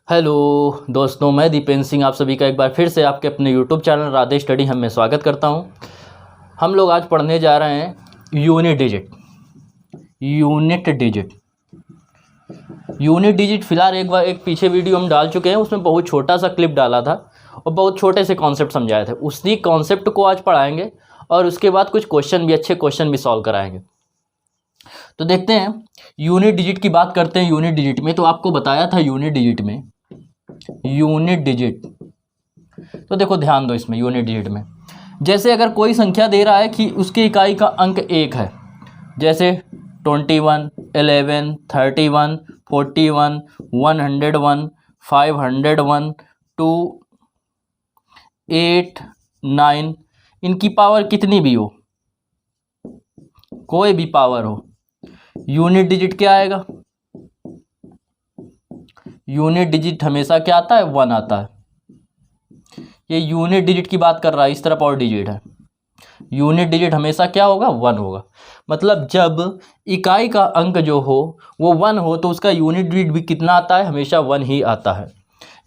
Hello दोस्तों, मैं दीपेंद्र सिंह आप सभी का एक बार फिर से आपके अपने यूट्यूब चैनल राधे स्टडी हम में स्वागत करता हूं। हम लोग आज पढ़ने जा रहे हैं यूनिट डिजिट। फिलहाल एक पीछे वीडियो हम डाल चुके हैं, उसमें बहुत छोटा सा क्लिप डाला था और बहुत छोटे से कॉन्सेप्ट समझाए थे। उसी कॉन्सेप्ट को आज पढ़ाएंगे और उसके बाद कुछ अच्छे क्वेश्चन भी सॉल्व कराएंगे। तो देखते हैं यूनिट डिजिट की बात करते हैं। यूनिट डिजिट में तो आपको बताया था यूनिट डिजिट। तो देखो ध्यान दो इसमें यूनिट डिजिट में, जैसे अगर कोई संख्या दे रहा है कि उसकी इकाई का अंक 1 है, जैसे 21, 11, 31, 41, 101, 501, 2, 8, 9, इनकी पावर कितनी भी हो, कोई भी पावर हो, यूनिट डिजिट क्या आएगा? यूनिट डिजिट हमेशा क्या आता है? 1 आता है। ये यूनिट डिजिट की बात कर रहा है, इस तरफ और डिजिट है। यूनिट डिजिट हमेशा क्या होगा? 1 होगा। मतलब जब इकाई का अंक जो हो वो 1 हो तो उसका यूनिट डिजिट भी कितना आता है? हमेशा 1 ही आता है।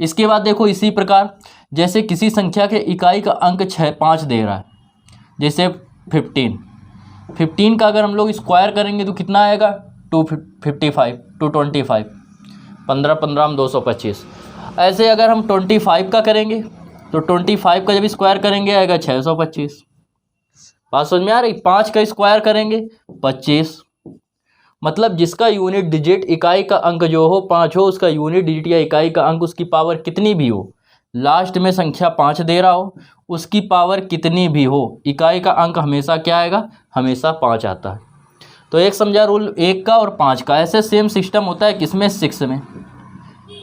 इसके बाद देखो इसी प्रकार, जैसे किसी संख्या के इकाई का अंक 5 दे रहा है, जैसे 15 का अगर हम लोग स्क्वायर करेंगे तो कितना आएगा? 255, 225, 15 हम 225। ऐसे अगर हम 25 का करेंगे तो 25 का जब स्क्वायर करेंगे आएगा 625। बात समझ में आ रही? 5 का स्क्वायर करेंगे 25। मतलब जिसका यूनिट डिजिट इकाई का अंक जो हो 5 हो, उसका यूनिट डिजिट या इकाई का अंक उसकी पावर कितनी भी हो, लास्ट में संख्या 5 दे रहा हो, उसकी पावर कितनी भी हो, इकाई का अंक हमेशा क्या आएगा? हमेशा 5 आता है। तो एक समझा रूल 1 का और 5 का। ऐसे सेम सिस्टम होता है किसमें? 6 में।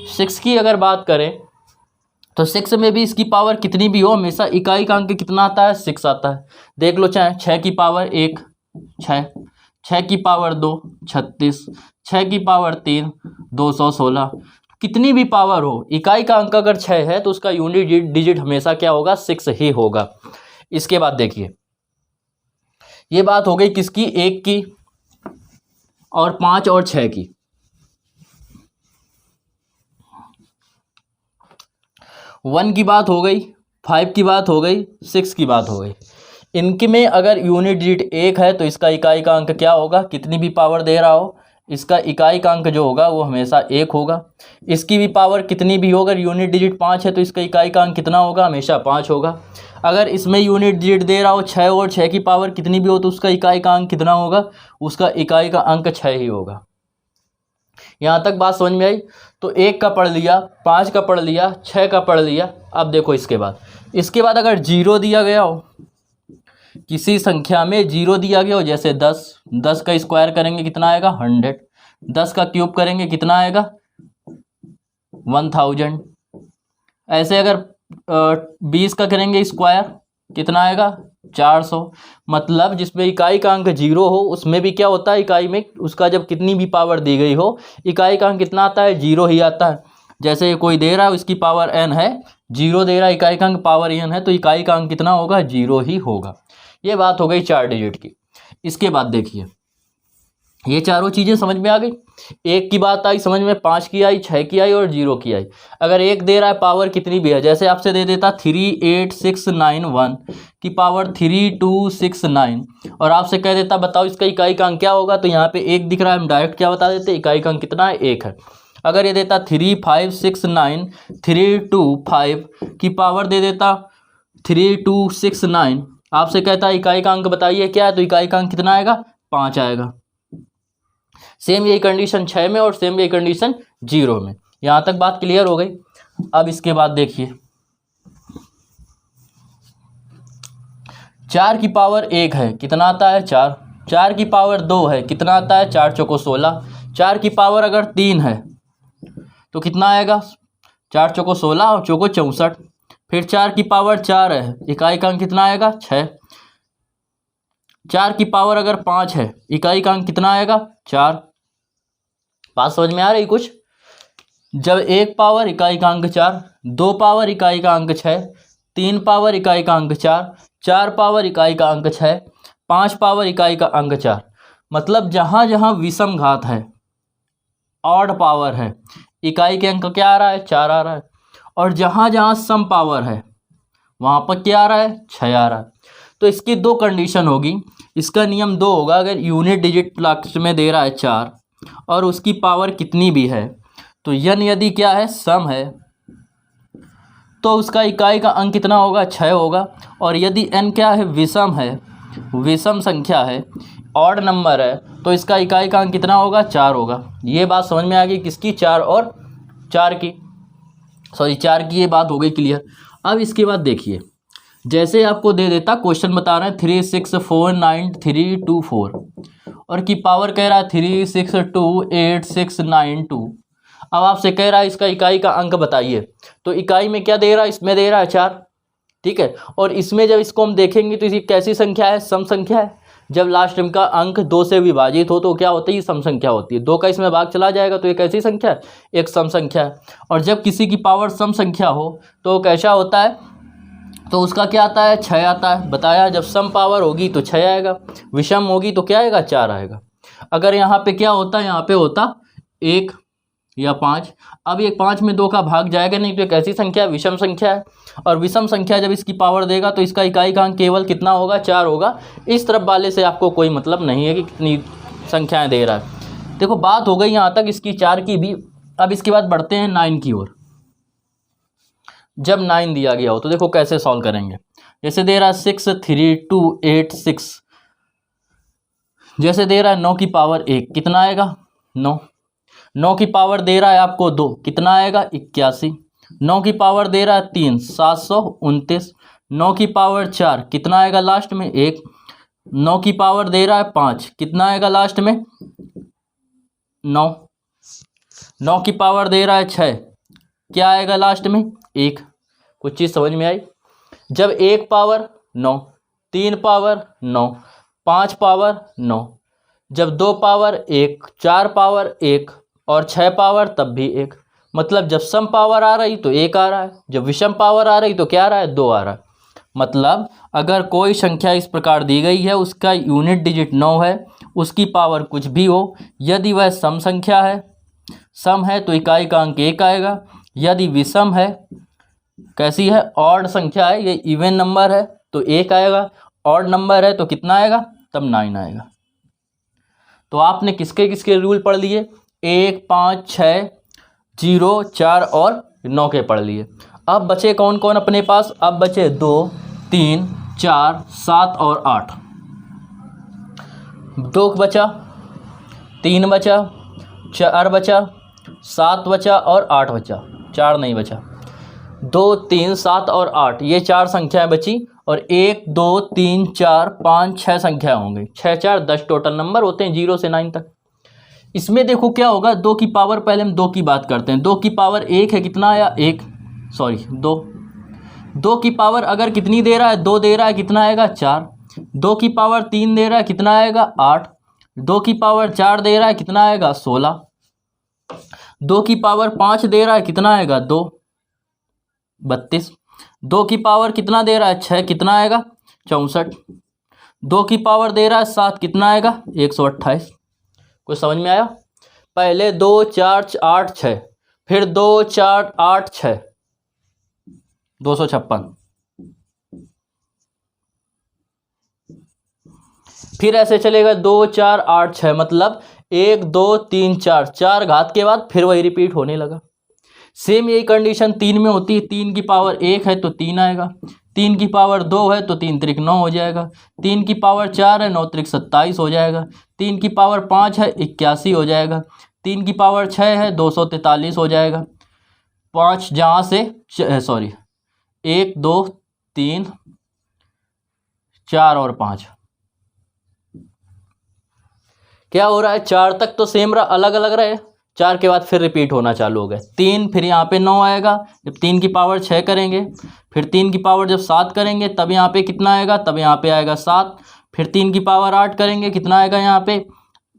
6 की अगर बात करें तो 6 में भी इसकी पावर कितनी भी हो, हमेशा इकाई का अंक कितना आता है? 6 आता है। देख लो, चाहे 6 की पावर 1 6, 6 की पावर 2 36, 6 की पावर 3 216, कितनी भी पावर हो, इकाई का अंक अगर 6 है तो उसका यूनिट डिजिट हमेशा क्या होगा? 6 ही होगा। इसके बाद देखिए, ये बात हो गई किसकी? 1 की और 5 और 6 की। 1 की बात हो गई, 5 की बात हो गई, 6 की बात हो गई। इनके में अगर यूनिट डिजिट 1 है तो इसका इकाई का अंक क्या होगा? कितनी भी पावर दे रहा हो, इसका इकाई का अंक जो होगा वो हमेशा 1 होगा। इसकी भी पावर कितनी भी हो, अगर यूनिट डिजिट 5 है तो इसका इकाई का अंक कितना होगा? हमेशा 5 होगा। अगर इसमें यूनिट डिजिट दे रहा हो 6 और 6 की पावर कितनी भी हो तो उसका इकाई का अंक कितना होगा? उसका इकाई का अंक 6 ही होगा। यहाँ तक बात समझ में आई? तो 1 का पढ़ लिया, 5 का पढ़ लिया, 6 का पढ़ लिया। अब देखो इसके बाद अगर 0 दिया गया हो, किसी संख्या में 0 दिया गया हो, जैसे 10 का स्क्वायर करेंगे कितना आएगा? 100। 10 का क्यूब करेंगे कितना आएगा? 1000। ऐसे अगर 20 का करेंगे स्क्वायर कितना आएगा? 400। मतलब जिसमें इकाई का अंक 0 हो उसमें भी क्या होता है? इकाई में उसका जब कितनी भी पावर दी गई हो, इकाई का अंक कितना आता है? 0 ही आता है। जैसे कोई दे रहा है उसकी पावर n है, 0 दे रहा है, इकाई का अंक पावर n है, तो इकाई का अंक कितना होगा? 0 ही होगा। ये बात हो गई 4 डिजिट की। इसके बाद देखिए, ये चारों चीज़ें समझ में आ गई। 1 की बात आई समझ में, 5 की आई, 6 की आई और 0 की आई। अगर 1 दे रहा है पावर कितनी भी है, जैसे आपसे दे देता 38691 की पावर 3269 और आपसे कह देता बताओ इसका इकाई का अंक क्या होगा, तो यहाँ पे 1 दिख रहा है, हम डायरेक्ट क्या बता देते? इकाई का अंक कितना है? 1 है। अगर ये देता 3569325 की पावर दे देता 3269, आपसे कहता है इकाई का अंक बताइए क्या है, तो इकाई का अंक कितना आएगा? 5 आएगा। सेम यही कंडीशन 6 में और सेम यही कंडीशन 0 में। यहाँ तक बात क्लियर हो गई। अब इसके बाद देखिए, 4 की पावर 1 है, कितना आता है? 4। 4 की पावर 2 है, कितना आता है? 4 चौको 16। 4 की पावर अगर 3 है तो कितना आएगा? 4 चौको 16 और चौको 64। फिर 4 की पावर 4 है, इकाई का अंक कितना आएगा? 6। 4 की पावर अगर 5 है, इकाई का अंक कितना आएगा? 4। बात समझ में आ रही कुछ? जब 1 पावर इकाई का अंक 4, 2 पावर इकाई का अंक 6, 3 पावर इकाई का अंक 4, 4 पावर इकाई का अंक 6, 5 पावर इकाई का अंक 4। मतलब जहाँ जहाँ विषम घात है, ऑड पावर है, इकाई के अंक क्या आ रहा है, 4 आ रहा है। और जहाँ जहाँ सम पावर है वहाँ पर क्या आ रहा है, 6 आ रहा है। तो इसकी दो कंडीशन होगी, इसका नियम दो होगा। अगर यूनिट डिजिट लास्ट में दे रहा है 4 और उसकी पावर कितनी भी है, तो n यदि क्या है, सम है, तो उसका इकाई का अंक कितना होगा, 6 होगा। और यदि n क्या है, विषम है, विषम संख्या है, ऑड नंबर है, तो इसका इकाई का अंक कितना होगा, 4 होगा। ये बात समझ में आ गई किसकी, 4 और 4 की, सॉरी 4 की, ये बात हो गई क्लियर। अब इसके बाद देखिए, जैसे आपको दे देता क्वेश्चन बता रहे हैं 3 6 4 9 3 2 4 और की पावर कह रहा है 3 6 2 8 6 9 2। अब आपसे कह रहा है इसका इकाई का अंक बताइए, तो इकाई में क्या दे रहा है, इसमें दे रहा है 4, ठीक है। और इसमें जब इसको हम देखेंगे तो इसी कैसी संख्या है, सम संख्या है। जब लास्ट में का अंक 2 से विभाजित हो तो क्या होती है, ये सम संख्या होती है। 2 का इसमें भाग चला जाएगा तो ये कैसी संख्या है, एक सम संख्या है। और जब किसी की पावर सम संख्या हो तो कैसा होता है, तो उसका क्या आता है, 6 आता है। बताया जब सम पावर होगी तो 6 आएगा, विषम होगी तो क्या आएगा, 4 आएगा। अगर यहाँ पे क्या होता, यहाँ पे होता 1 या 5। अब ये 5 में 2 का भाग जाएगा नहीं, तो एक ऐसी संख्या है, विषम संख्या है। और विषम संख्या जब इसकी पावर देगा तो इसका इकाई का अंक केवल कितना होगा, 4 होगा। इस तरफ वाले से आपको कोई मतलब नहीं है कि कितनी संख्याएं दे रहा है। देखो बात हो गई यहाँ तक इसकी 4 की भी। अब इसके बाद बढ़ते हैं 9 की ओर। जब 9 दिया गया हो तो देखो कैसे सॉल्व करेंगे। जैसे दे रहा है 6 3 2 8 6, जैसे दे रहा है 9 की पावर 1 कितना आएगा, 9। 9 की पावर दे रहा है आपको 2 कितना आएगा, 81। 9 की पावर दे रहा है 3 729। 9 की पावर 4 कितना आएगा लास्ट में, 1। 9 की पावर दे रहा है 5 कितना आएगा लास्ट में, 9। 9 की पावर दे रहा है 6 क्या आएगा लास्ट में, 1। कुछ चीज़ समझ में आई। जब 1 पावर 9, 3 पावर 9, 5 पावर 9, जब 2 पावर 1, 4 पावर 1 और 6 पावर तब भी 1। मतलब जब सम पावर आ रही तो 1 आ रहा है, जब विषम पावर आ रही तो क्या आ रहा है, 2 आ रहा है। मतलब अगर कोई संख्या इस प्रकार दी गई है, उसका यूनिट डिजिट 9 है, उसकी पावर कुछ भी हो, यदि वह सम संख्या है, सम है तो इकाई का अंक 1 आएगा। यदि विषम है, कैसी है, ऑड संख्या है, ये इवन नंबर है तो 1 आएगा, ऑड नंबर है तो कितना आएगा, तब 9 आएगा। तो आपने किसके किसके रूल पढ़ लिए, 1 5 6 0 4 और 9 के पढ़ लिए। अब बचे कौन कौन अपने पास, अब बचे 2 3 4 7 और 8। 2 बचा, 3 बचा, 4 बचा, 7 बचा और 8 बचा, 4 नहीं बचा। 2 3 7 और 8 ये 4 संख्याएं बची, और 1 2 3 4 5 6 संख्याएं होंगी। 6 4 10 टोटल नंबर होते हैं 0 से 9 तक। इसमें देखो क्या होगा, 2 की पावर, पहले हम 2 की बात करते हैं। 2 की पावर 1 है, कितना आया, 1 सॉरी 2। 2 की पावर अगर कितनी दे रहा है, 2 दे रहा है, कितना आएगा, 4। 2 की पावर 3 दे रहा है, कितना आएगा, 8। 2 की पावर 4 दे रहा है, कितना आएगा, 16। 2 की पावर 5 दे रहा है, कितना आएगा, 2 32। 2 की पावर कितना दे रहा है, 6 कितना आएगा, 64। 2 की पावर दे रहा है 7 कितना आएगा, 128। कुछ समझ में आया। पहले 2 4 8 6, फिर 2 4 8 6, 256। फिर ऐसे चलेगा 2 4 8 6, मतलब 1 2 3 4, 4 घात के बाद फिर वही रिपीट होने लगा। सेम यही कंडीशन 3 में होती है। 3 की पावर 1 है तो 3 आएगा, 3 की पावर 2 है तो 3 त्रिक 9 हो जाएगा, 3 की पावर 4 है 9 त्रिक 27 हो जाएगा, 3 की पावर 5 है 81 हो जाएगा, 3 की पावर 6 है 243 हो जाएगा। 5 जहाँ से सॉरी 1 2 3 4 और 5 क्या हो रहा है, 4 तक तो सेम रहा, अलग अलग रहे, 4 के बाद फिर रिपीट होना चालू हो गए। 3 फिर यहाँ पे 9 आएगा, जब 3 की पावर 6 करेंगे, फिर 3 की पावर जब 7 करेंगे तब यहाँ पे कितना आएगा, तब यहाँ पे आएगा 7। फिर 3 की पावर 8 करेंगे, कितना आएगा यहाँ पे,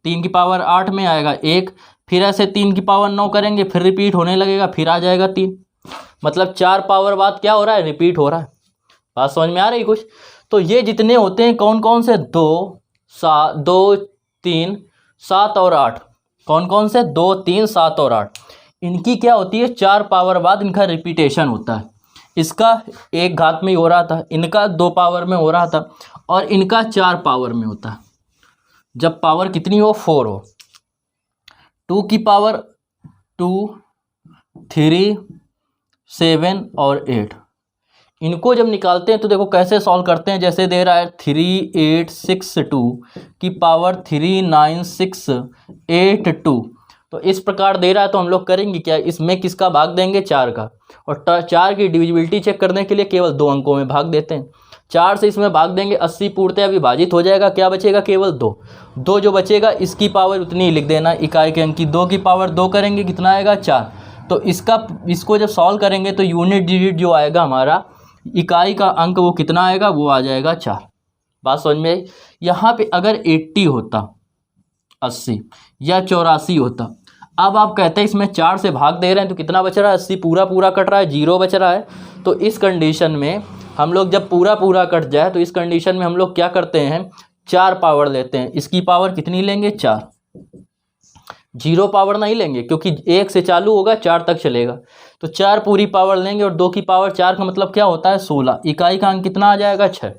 3 की पावर 8 में आएगा 1। फिर ऐसे 3 की पावर 9 करेंगे, फिर रिपीट होने लगेगा, फिर आ जाएगा 3। मतलब 4 पावर बाद क्या हो रहा है, रिपीट हो रहा है। बात समझ में आ रही कुछ। तो ये जितने होते हैं कौन कौन से, 2 3 7 और 8, कौन कौन से, 2 3 7 और 8, इनकी क्या होती है, 4 पावर बाद इनका रिपीटेशन होता है। इसका 1 घात में ही हो रहा था, इनका 2 पावर में हो रहा था, और इनका 4 पावर में होता है। जब पावर कितनी हो, 4 हो, 2 की पावर 2, 3, 7 और 8, इनको जब निकालते हैं तो देखो कैसे सॉल्व करते हैं। जैसे दे रहा है 3862 की पावर 3962, तो इस प्रकार दे रहा है। तो हम लोग करेंगे क्या, इसमें किसका भाग देंगे, 4 का, और 4 की डिविजिबिलिटी चेक करने के लिए केवल 2 अंकों में भाग देते हैं। 4 से इसमें भाग देंगे, 80 पूर्णतः विभाजित हो जाएगा, क्या बचेगा, केवल 2 जो बचेगा इसकी पावर उतनी ही लिख देना, इकाई के अंक की 2 की पावर 2 करेंगे, कितना आएगा, 4। तो इसको जब सॉल्व करेंगे तो यूनिट डिजिट जो आएगा हमारा, इकाई का अंक, वो कितना आएगा, वो आ जाएगा 4। बात समझ में आई। यहाँ पे अगर 80 होता, 80 या 84 होता, अब आप कहते हैं इसमें 4 से भाग दे रहे हैं तो कितना बच रहा है, 80 पूरा कट रहा है, 0 बच रहा है। तो इस कंडीशन में हम लोग जब पूरा कट जाए तो इस कंडीशन में हम लोग क्या करते हैं, 4 पावर लेते हैं। इसकी पावर कितनी लेंगे, 4, 0 पावर नहीं लेंगे क्योंकि 1 से चालू होगा, 4 तक चलेगा। तो 4 पूरी पावर लेंगे, और 2 की पावर 4 का मतलब क्या होता है, 16। इकाई का अंक कितना आ जाएगा, 6।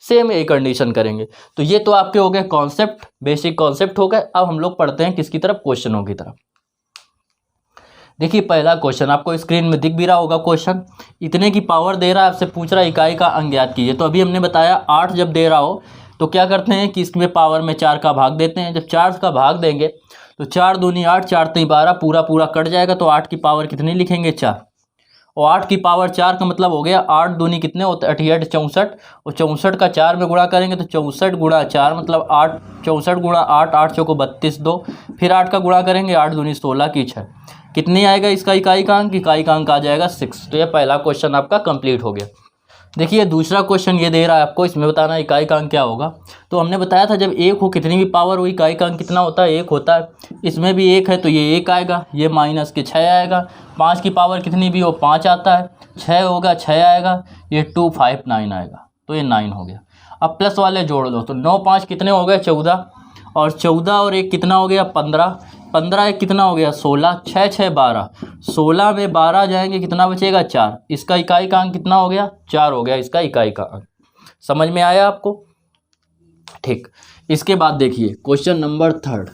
सेम यही कंडीशन करेंगे। तो ये तो आपके हो गए कॉन्सेप्ट, बेसिक कॉन्सेप्ट हो गए। अब हम लोग पढ़ते हैं किसकी तरफ, क्वेश्चनों की तरफ। देखिए पहला क्वेश्चन आपको स्क्रीन में दिख भी रहा होगा। क्वेश्चन इतने की पावर दे रहा है, आपसे पूछ रहा है इकाई का अंक ज्ञात कीजिए। तो अभी हमने बताया 8 जब दे रहा हो तो क्या करते हैं कि इसमें पावर में 4 का भाग देते हैं। जब 4 का भाग देंगे तो 4 दूनी 8, 4 तीन 12, पूरा कट जाएगा। तो 8 की पावर कितनी लिखेंगे, 4। और 8 की पावर 4 का मतलब हो गया 8 दूनी कितने होते हैं, 68, 64, और 64 का 4 में गुणा करेंगे तो 64 गुणा 4 मतलब 8, 64 गुणा 8, 8 चौको 32, 2, फिर 8 का गुणा करेंगे, 8 दूनी 16 की 6, कितनी आएगा इसका इकाई का अंक, इकाई का अंक आ जाएगा 6। तो ये पहला क्वेश्चन आपका कंप्लीट हो गया। देखिए दूसरा क्वेश्चन ये दे रहा है आपको, इसमें बताना इकाई का अंक क्या होगा। तो हमने बताया था जब 1 हो, कितनी भी पावर हो, इकाई का अंक कितना होता है, 1 होता है। इसमें भी 1 है तो ये 1 आएगा, ये माइनस के 6 आएगा। 5 की पावर कितनी भी हो, 5 आता है, 6 होगा, 6 आएगा, ये 259 आएगा, तो ये 9 हो गया। अब प्लस वाले जोड़ दो तो 9 5 कितने हो गए, 14, और 14 और 1 कितना हो गया, 15, 15 1 कितना हो गया, 16, 6 6 12, 16 में 12 जाएंगे, कितना बचेगा, 4। इसका इकाई का अंक कितना हो गया, 4 हो गया इसका इकाई का अंक। समझ में आया आपको, ठीक। इसके बाद देखिए क्वेश्चन नंबर 3,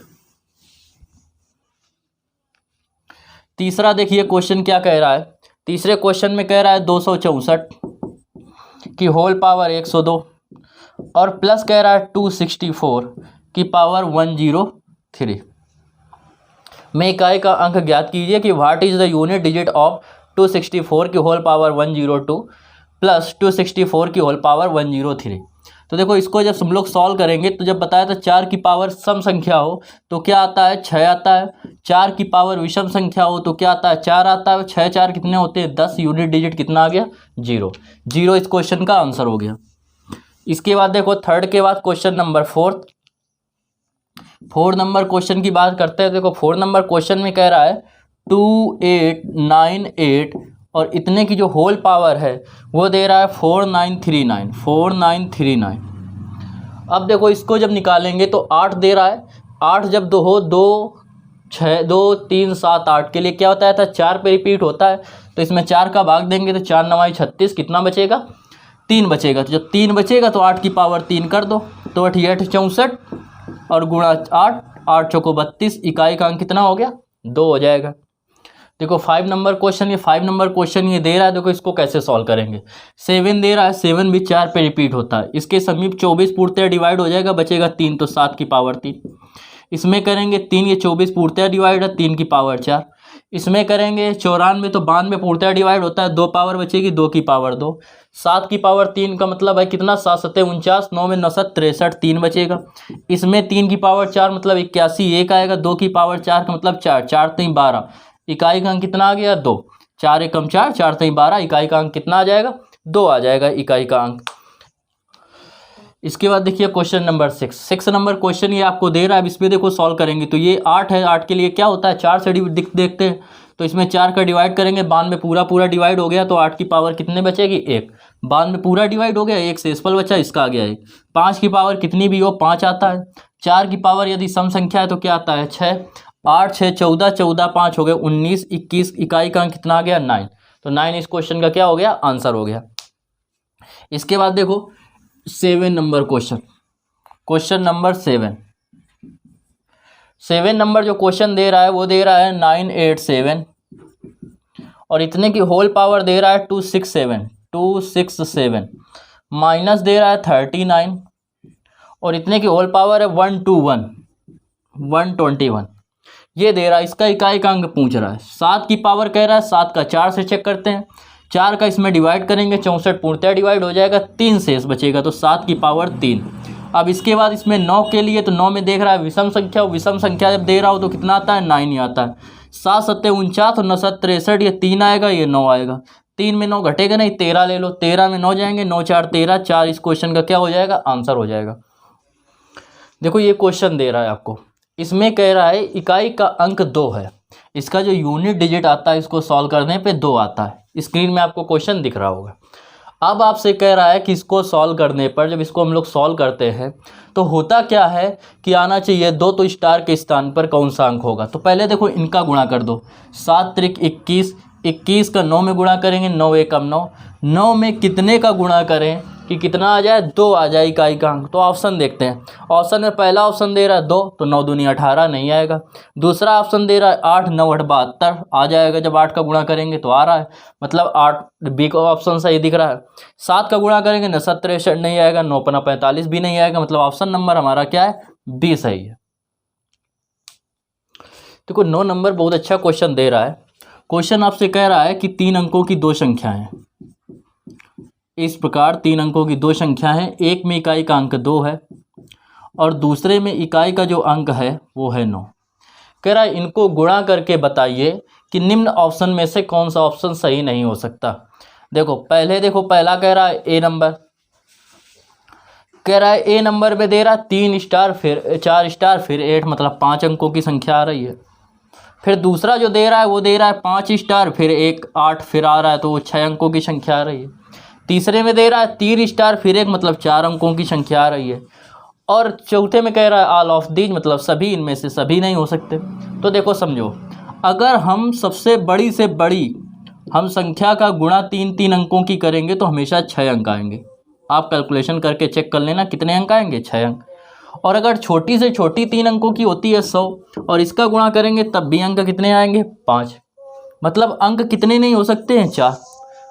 तीसरा देखिए क्वेश्चन क्या कह रहा है। तीसरे क्वेश्चन में कह रहा है 264 की होल पावर 102, और प्लस कह रहा है 264 की पावर 103 में इकाई का अंक ज्ञात कीजिए कि what is the unit digit of 264 की होल पावर 102 प्लस 264 की होल पावर 103। तो देखो इसको जब हम लोग सॉल्व करेंगे तो जब बताया था 4 की पावर सम संख्या हो तो क्या आता है, 6 आता है। 4 की पावर विषम संख्या हो तो क्या आता है, 4 आता है। 6 4 कितने होते हैं, 10। यूनिट डिजिट कितना आ गया, 0। 0 इस क्वेश्चन का आंसर हो गया। इसके बाद देखो थर्ड के बाद क्वेश्चन नंबर 4 नंबर क्वेश्चन की बात करते हैं। देखो 4 नंबर क्वेश्चन में कह रहा है 2898 और इतने की जो होल पावर है वो दे रहा है 4939। अब देखो इसको जब निकालेंगे तो 8 दे रहा है। 8 जब 2 हो, 2 6 2 3 7 8 के लिए क्या होता है, 4 पे रिपीट होता है। तो इसमें 4 का भाग देंगे तो 4 9 36, कितना बचेगा, 3 बचेगा। तो जब 3 बचेगा तो 8 की पावर 3 कर दो तो 68 64 और गुणा 8, 8 चौको 32, इकाई का अंक कितना हो गया, 2 हो जाएगा। देखो 5 नंबर क्वेश्चन, ये 5 नंबर क्वेश्चन ये दे रहा है। देखो इसको कैसे सॉल्व करेंगे। 7 दे रहा है, 7 भी 4 पे रिपीट होता है। इसके समीप 24 पूर्णतः डिवाइड हो जाएगा, बचेगा 3, तो 7 की पावर 3। इसमें करेंगे 3, ये 24 पूर्णतः डिवाइड है, 3 की पावर 4। इसमें करेंगे 94 तो 92 पूर्णतः डिवाइड होता है, 2 पावर बचेगी, 2 की पावर 2। 7 की पावर 3 का मतलब है कितना, 7 7 49, 9 में 9 63, 3 बचेगा। इसमें 3 की पावर 4 मतलब 81, 1 आएगा। 2 की पावर 4 का मतलब 4, 4 3 12, इकाई का अंक कितना आ गया, 2। 4 एकम 4, 4 3 12, इकाई का अंक कितना आ जाएगा, 2 आ जाएगा इकाई का अंक। इसके बाद देखिए क्वेश्चन नंबर 6 नंबर क्वेश्चन ये आपको दे रहा है। अब इसमें देखो सॉल्व करेंगे तो ये 8 है, 8 के लिए क्या होता है, 4 से देखते हैं। तो इसमें 4 का डिवाइड करेंगे, 92 पूरा डिवाइड हो गया, तो 8 की पावर कितने बचेगी, 1। 92 पूरा डिवाइड हो गया, 1 से स्पेशल बचा, इसका आ गया 1। 5 की पावर कितनी भी हो, 5 आता है। 4 की पावर यदि सम संख्या है तो क्या आता है, 6। 8 6 14, 14 5 हो गए 19, 21, इकाई का अंक कितना आ गया 9। तो 9 इस क्वेश्चन का क्या हो गया, आंसर हो गया। इसके बाद देखो 7 number question, question number 7 number जो क्वेश्चन दे रहा है वो दे रहा है 987 और इतने की होल पावर दे रहा है 267 माइनस दे रहा है 39 और इतने की होल पावर है 121 ये दे रहा है। इसका इकाई का अंक पूछ रहा है। 7 की पावर कह रहा है, 7 का 4 से चेक करते हैं, 4 का इसमें डिवाइड करेंगे 64 पूर्णतः डिवाइड हो जाएगा, 3 शेष बचेगा तो 7 की पावर 3। अब इसके बाद इसमें 9 के लिए तो 9 में देख रहा है विषम संख्या, विषम संख्या जब दे रहा हो तो कितना आता है 9 ही आता है। 7 7 49 और 9 7 63, ये 3 आएगा ये 9 आएगा, 3 में 9 घटेगा नहीं, 13 ले लो, 13 में 9 जाएंगे, 9 4 13, 4 इस क्वेश्चन का क्या हो जाएगा, आंसर हो जाएगा। देखो ये क्वेश्चन दे रहा है आपको, इसमें कह रहा है इकाई का अंक 2 है, इसका जो यूनिट डिजिट आता है इसको सॉल्व करने पे 2 आता है। स्क्रीन में आपको क्वेश्चन दिख रहा होगा। अब आपसे कह रहा है कि इसको सॉल्व करने पर जब इसको हम लोग सॉल्व करते हैं तो होता क्या है कि आना चाहिए 2, तो स्टार के स्थान पर कौन सा अंक होगा। तो पहले देखो इनका गुणा कर दो, 7 त्रिक 21, 21 का 9 में गुणा करेंगे, 9 एकम 9, 9 में कितने का गुणा करें कि कितना आ जाए, 2 आ जाए इकाई का अंक। तो ऑप्शन देखते हैं, ऑप्शन में पहला ऑप्शन दे रहा है 2 तो 9 दूनी 18 नहीं आएगा। दूसरा ऑप्शन दे रहा है 8 9 8 72 आ जाएगा, जब 8 का गुणा करेंगे तो आ रहा है, मतलब 8 बी का ऑप्शन सही दिख रहा है। 7 का गुणा करेंगे 9 7 63 नहीं आएगा, 9 5 45 भी नहीं आएगा, मतलब ऑप्शन नंबर हमारा क्या है, बी सही है। देखो 9 नंबर बहुत अच्छा क्वेश्चन दे रहा है। क्वेश्चन आपसे कह रहा है कि 3 अंकों की 2 संख्याएं हैं, इस प्रकार 3 अंकों की 2 संख्या है, एक में इकाई का अंक 2 है और दूसरे में इकाई का जो अंक है वो है 9। कह रहा है इनको गुणा करके बताइए कि निम्न ऑप्शन में से कौन सा ऑप्शन सही नहीं हो सकता। देखो पहला कह रहा है ए नंबर, कह रहा है ए नंबर में दे रहा है 3 स्टार फिर 4 स्टार फिर 8, मतलब 5 अंकों की संख्या आ रही है। फिर दूसरा जो दे रहा है वो दे रहा है 5 स्टार फिर 1 8 फिर आ रहा है, तो वो 6 अंकों की संख्या आ रही है। तीसरे में दे रहा है 3 स्टार फिर 1, मतलब 4 अंकों की संख्या आ रही है। और चौथे में कह रहा है ऑल ऑफ दीज, मतलब सभी इनमें से सभी नहीं हो सकते। तो देखो समझो, अगर हम सबसे बड़ी से बड़ी हम संख्या का गुणा 3 अंकों की करेंगे तो हमेशा 6 अंक आएंगे। आप कैलकुलेशन करके चेक कर लेना कितने अंक आएंगे, 6 अंक। और अगर छोटी से छोटी 3 अंकों की होती है 100 और इसका गुणा करेंगे तब भी अंक कितने आएंगे, 5, मतलब अंक कितने नहीं हो सकते हैं, 4।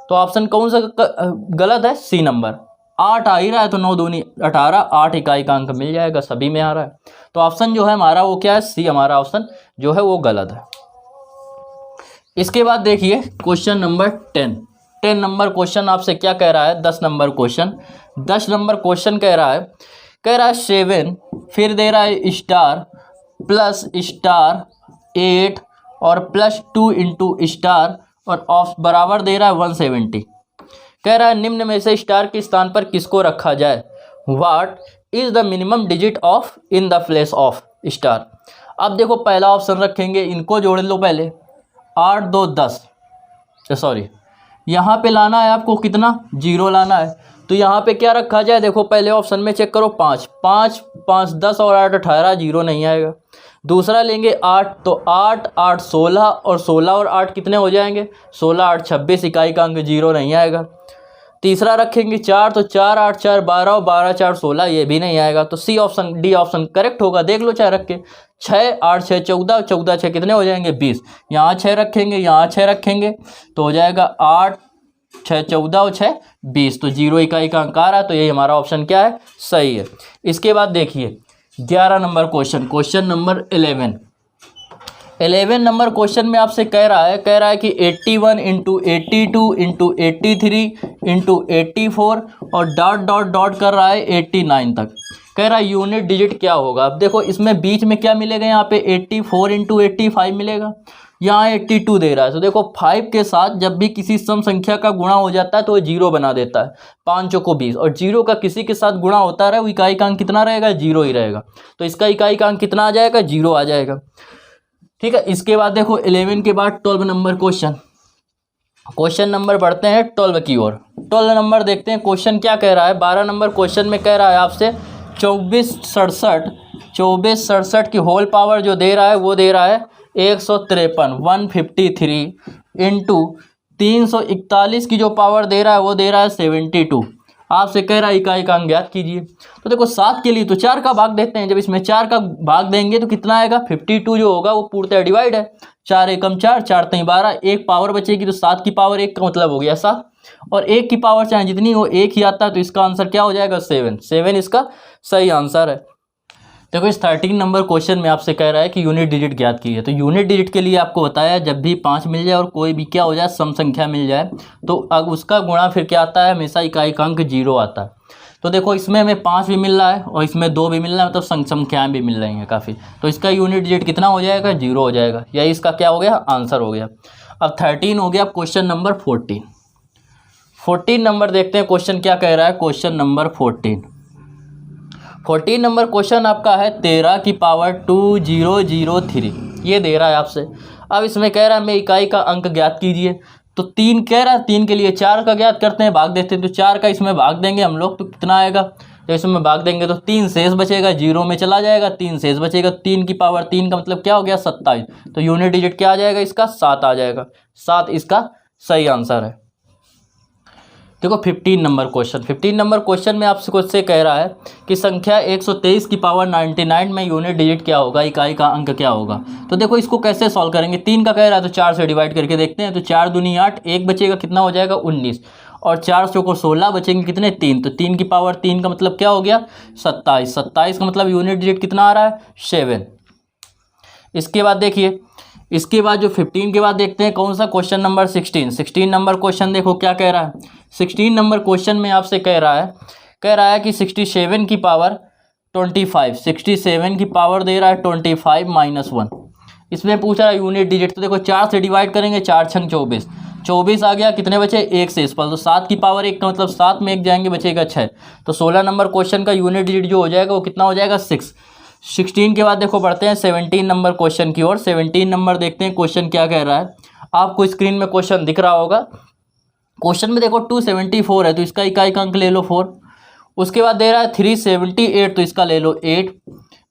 तो ऑप्शन कौन सा गलत है, सी नंबर। 8 आ ही रहा है तो 9 दूनी 18, 8 इकाई का अंक मिल जाएगा, सभी में आ रहा है। तो ऑप्शन जो है हमारा वो क्या है, सी हमारा ऑप्शन जो है वो गलत है। इसके बाद देखिए क्वेश्चन नंबर 10 नंबर क्वेश्चन आपसे क्या कह रहा है, 10 नंबर क्वेश्चन कह रहा है 7 फिर दे रहा है स्टार प्लस स्टार 8 और प्लस 2 इंटू स्टार और ऑफ बराबर दे रहा है 170। कह रहा है निम्न में से स्टार के स्थान पर किसको रखा जाए, what is the minimum digit of in the place of star. अब देखो पहला ऑप्शन रखेंगे, इनको जोड़ लो पहले, 8 2 10, सॉरी यहाँ पे लाना है आपको कितना, 0 लाना है। तो यहाँ पे क्या रखा जाए, देखो पहले ऑप्शन में चेक करो, 5 5 5 10 और 8 18, 0 नहीं आएगा। दूसरा लेंगे 8, तो 8 8 16 और 16 और 8 कितने हो जाएंगे, 16 8 26, इकाई का अंक 0 नहीं आएगा। तीसरा रखेंगे 4, तो 4 8 4 12 और 12 4 16, ये भी नहीं आएगा। तो C option D option correct होगा, देख लो चाहे रख के। 6 8 6 14, 14 6 कितने हो जाएंगे, 20। यहाँ 6 रखेंगे, यहाँ 6 रखेंगे तो हो जाएगा 8 6 14 और 6 20, तो 0 इकाई का अंक आ रहा है। तो ये हमारा ऑप्शन क्या है, सही है। इसके बाद देखिए 11 number question number 11 number question में आपसे कह रहा है कि 81 इंटू 82 इंटू 83 इंटू 84 और डॉट कर रहा है 89 तक। कह रहा है यूनिट डिजिट क्या होगा। अब देखो इसमें बीच में क्या मिलेगा, यहाँ पे 84 इंटू 85 मिलेगा, यहाँ 82 दे रहा है। तो देखो 5 के साथ जब भी किसी सम संख्या का गुणा हो जाता है तो वो 0 बना देता है, 5 को 20, और 0 का किसी के साथ गुणा होता रहे वो इकाई का अंक कितना रहेगा, 0 ही रहेगा। तो इसका इकाई का अंक कितना आ जाएगा, 0 आ जाएगा। ठीक है। इसके बाद देखो 11 के बाद 12 नंबर क्वेश्चन नंबर बढ़ते हैं 12 की ओर। 12 नंबर देखते हैं क्वेश्चन क्या कह रहा है। 12 नंबर क्वेश्चन में कह रहा है आपसे 24 67 24 67 की होल पावर जो दे रहा है वो दे रहा है 153 153 इंटू 341 की जो पावर दे रहा है वो दे रहा है 72। आपसे कह रहा है इकाई का अंक ज्ञात कीजिए। तो देखो 7 के लिए तो 4 का भाग देते हैं, जब इसमें 4 का भाग देंगे तो कितना आएगा 52 जो होगा वो पूर्णतः डिवाइड है, 4 एकम 4 4 3 12, एक पावर बचेगी तो 7 की पावर 1 का मतलब हो गया 7, और 1 की पावर चाहे जितनी हो 1 ही आता है, तो इसका आंसर क्या हो जाएगा 7 7 इसका सही आंसर है। देखो इस 13 नंबर क्वेश्चन में आपसे कह रहा है कि यूनिट डिजिट ज्ञात कीजिए। तो यूनिट डिजिट के लिए आपको बताया जब भी 5 मिल जाए और कोई भी क्या हो जाए सम संख्या मिल जाए तो अब उसका गुणा फिर क्या आता है, हमेशा इकाई का अंक 0 आता है। तो देखो इसमें हमें 5 भी मिल रहा है और इसमें 2 भी मिल रहा है, मतलब संख्याएं भी मिल रही हैं काफ़ी, तो इसका यूनिट डिजिट कितना हो जाएगा 0 हो जाएगा, यही इसका क्या हो गया आंसर हो गया। अब 13 हो गया क्वेश्चन नंबर 14 नंबर देखते हैं क्वेश्चन क्या कह रहा है। क्वेश्चन नंबर 14 नंबर क्वेश्चन आपका है 13 की पावर 2003 ये दे रहा है आपसे। अब इसमें कह रहा है मैं इकाई का अंक ज्ञात कीजिए। तो 3 कह रहा है, 3 के लिए 4 का ज्ञात करते हैं, भाग देते हैं, तो 4 का इसमें भाग देंगे हम लोग तो कितना आएगा, तो इसमें भाग देंगे तो 3 शेष बचेगा, 0 में चला जाएगा, 3 शेष बचेगा, 3 की पावर 3 का मतलब क्या हो गया 27, तो यूनिट डिजिट क्या आ जाएगा इसका 7 आ जाएगा, 7 इसका सही आंसर है। देखो 15 नंबर क्वेश्चन में आपसे कुछ से कह रहा है कि संख्या 123 की पावर 99 में यूनिट डिजिट क्या होगा, इकाई का अंक क्या होगा। तो देखो इसको कैसे सॉल्व करेंगे, 3 का कह रहा है तो 4 से डिवाइड करके देखते हैं। तो 4 दूनी 8, 1 बचेगा कितना हो जाएगा 19, और 4 चौको 16 बचेंगे कितने 3, तो 3 की पावर 3 का मतलब क्या हो गया 27, 27 का मतलब यूनिट डिजिट कितना आ रहा है 7। इसके बाद देखिए, इसके बाद जो 15 के बाद देखते हैं कौन सा क्वेश्चन नंबर 16 नंबर क्वेश्चन देखो क्या कह रहा है। 16 नंबर क्वेश्चन में आपसे कह रहा है कि 67 की पावर 25, 67 की पावर दे रहा है 25 माइनस 1। इसमें पूछ रहा है यूनिट डिजिट। तो देखो 4 से डिवाइड करेंगे, 4 छंग 24, 24 आ गया, कितने बचे 1 से इस पर, तो 7 की पावर 1 का मतलब 7 में 1 जाएंगे बचेगा 6। तो 16 नंबर क्वेश्चन का यूनिट डिजिट जो हो जाएगा वो कितना हो जाएगा 6। 16 के बाद देखो बढ़ते हैं 17 नंबर क्वेश्चन की ओर। 17 नंबर देखते हैं क्वेश्चन क्या कह रहा है। आपको स्क्रीन में क्वेश्चन दिख रहा होगा। क्वेश्चन में देखो 274 है तो इसका इकाई का अंक ले लो 4। उसके बाद दे रहा है 378 तो इसका ले लो 8।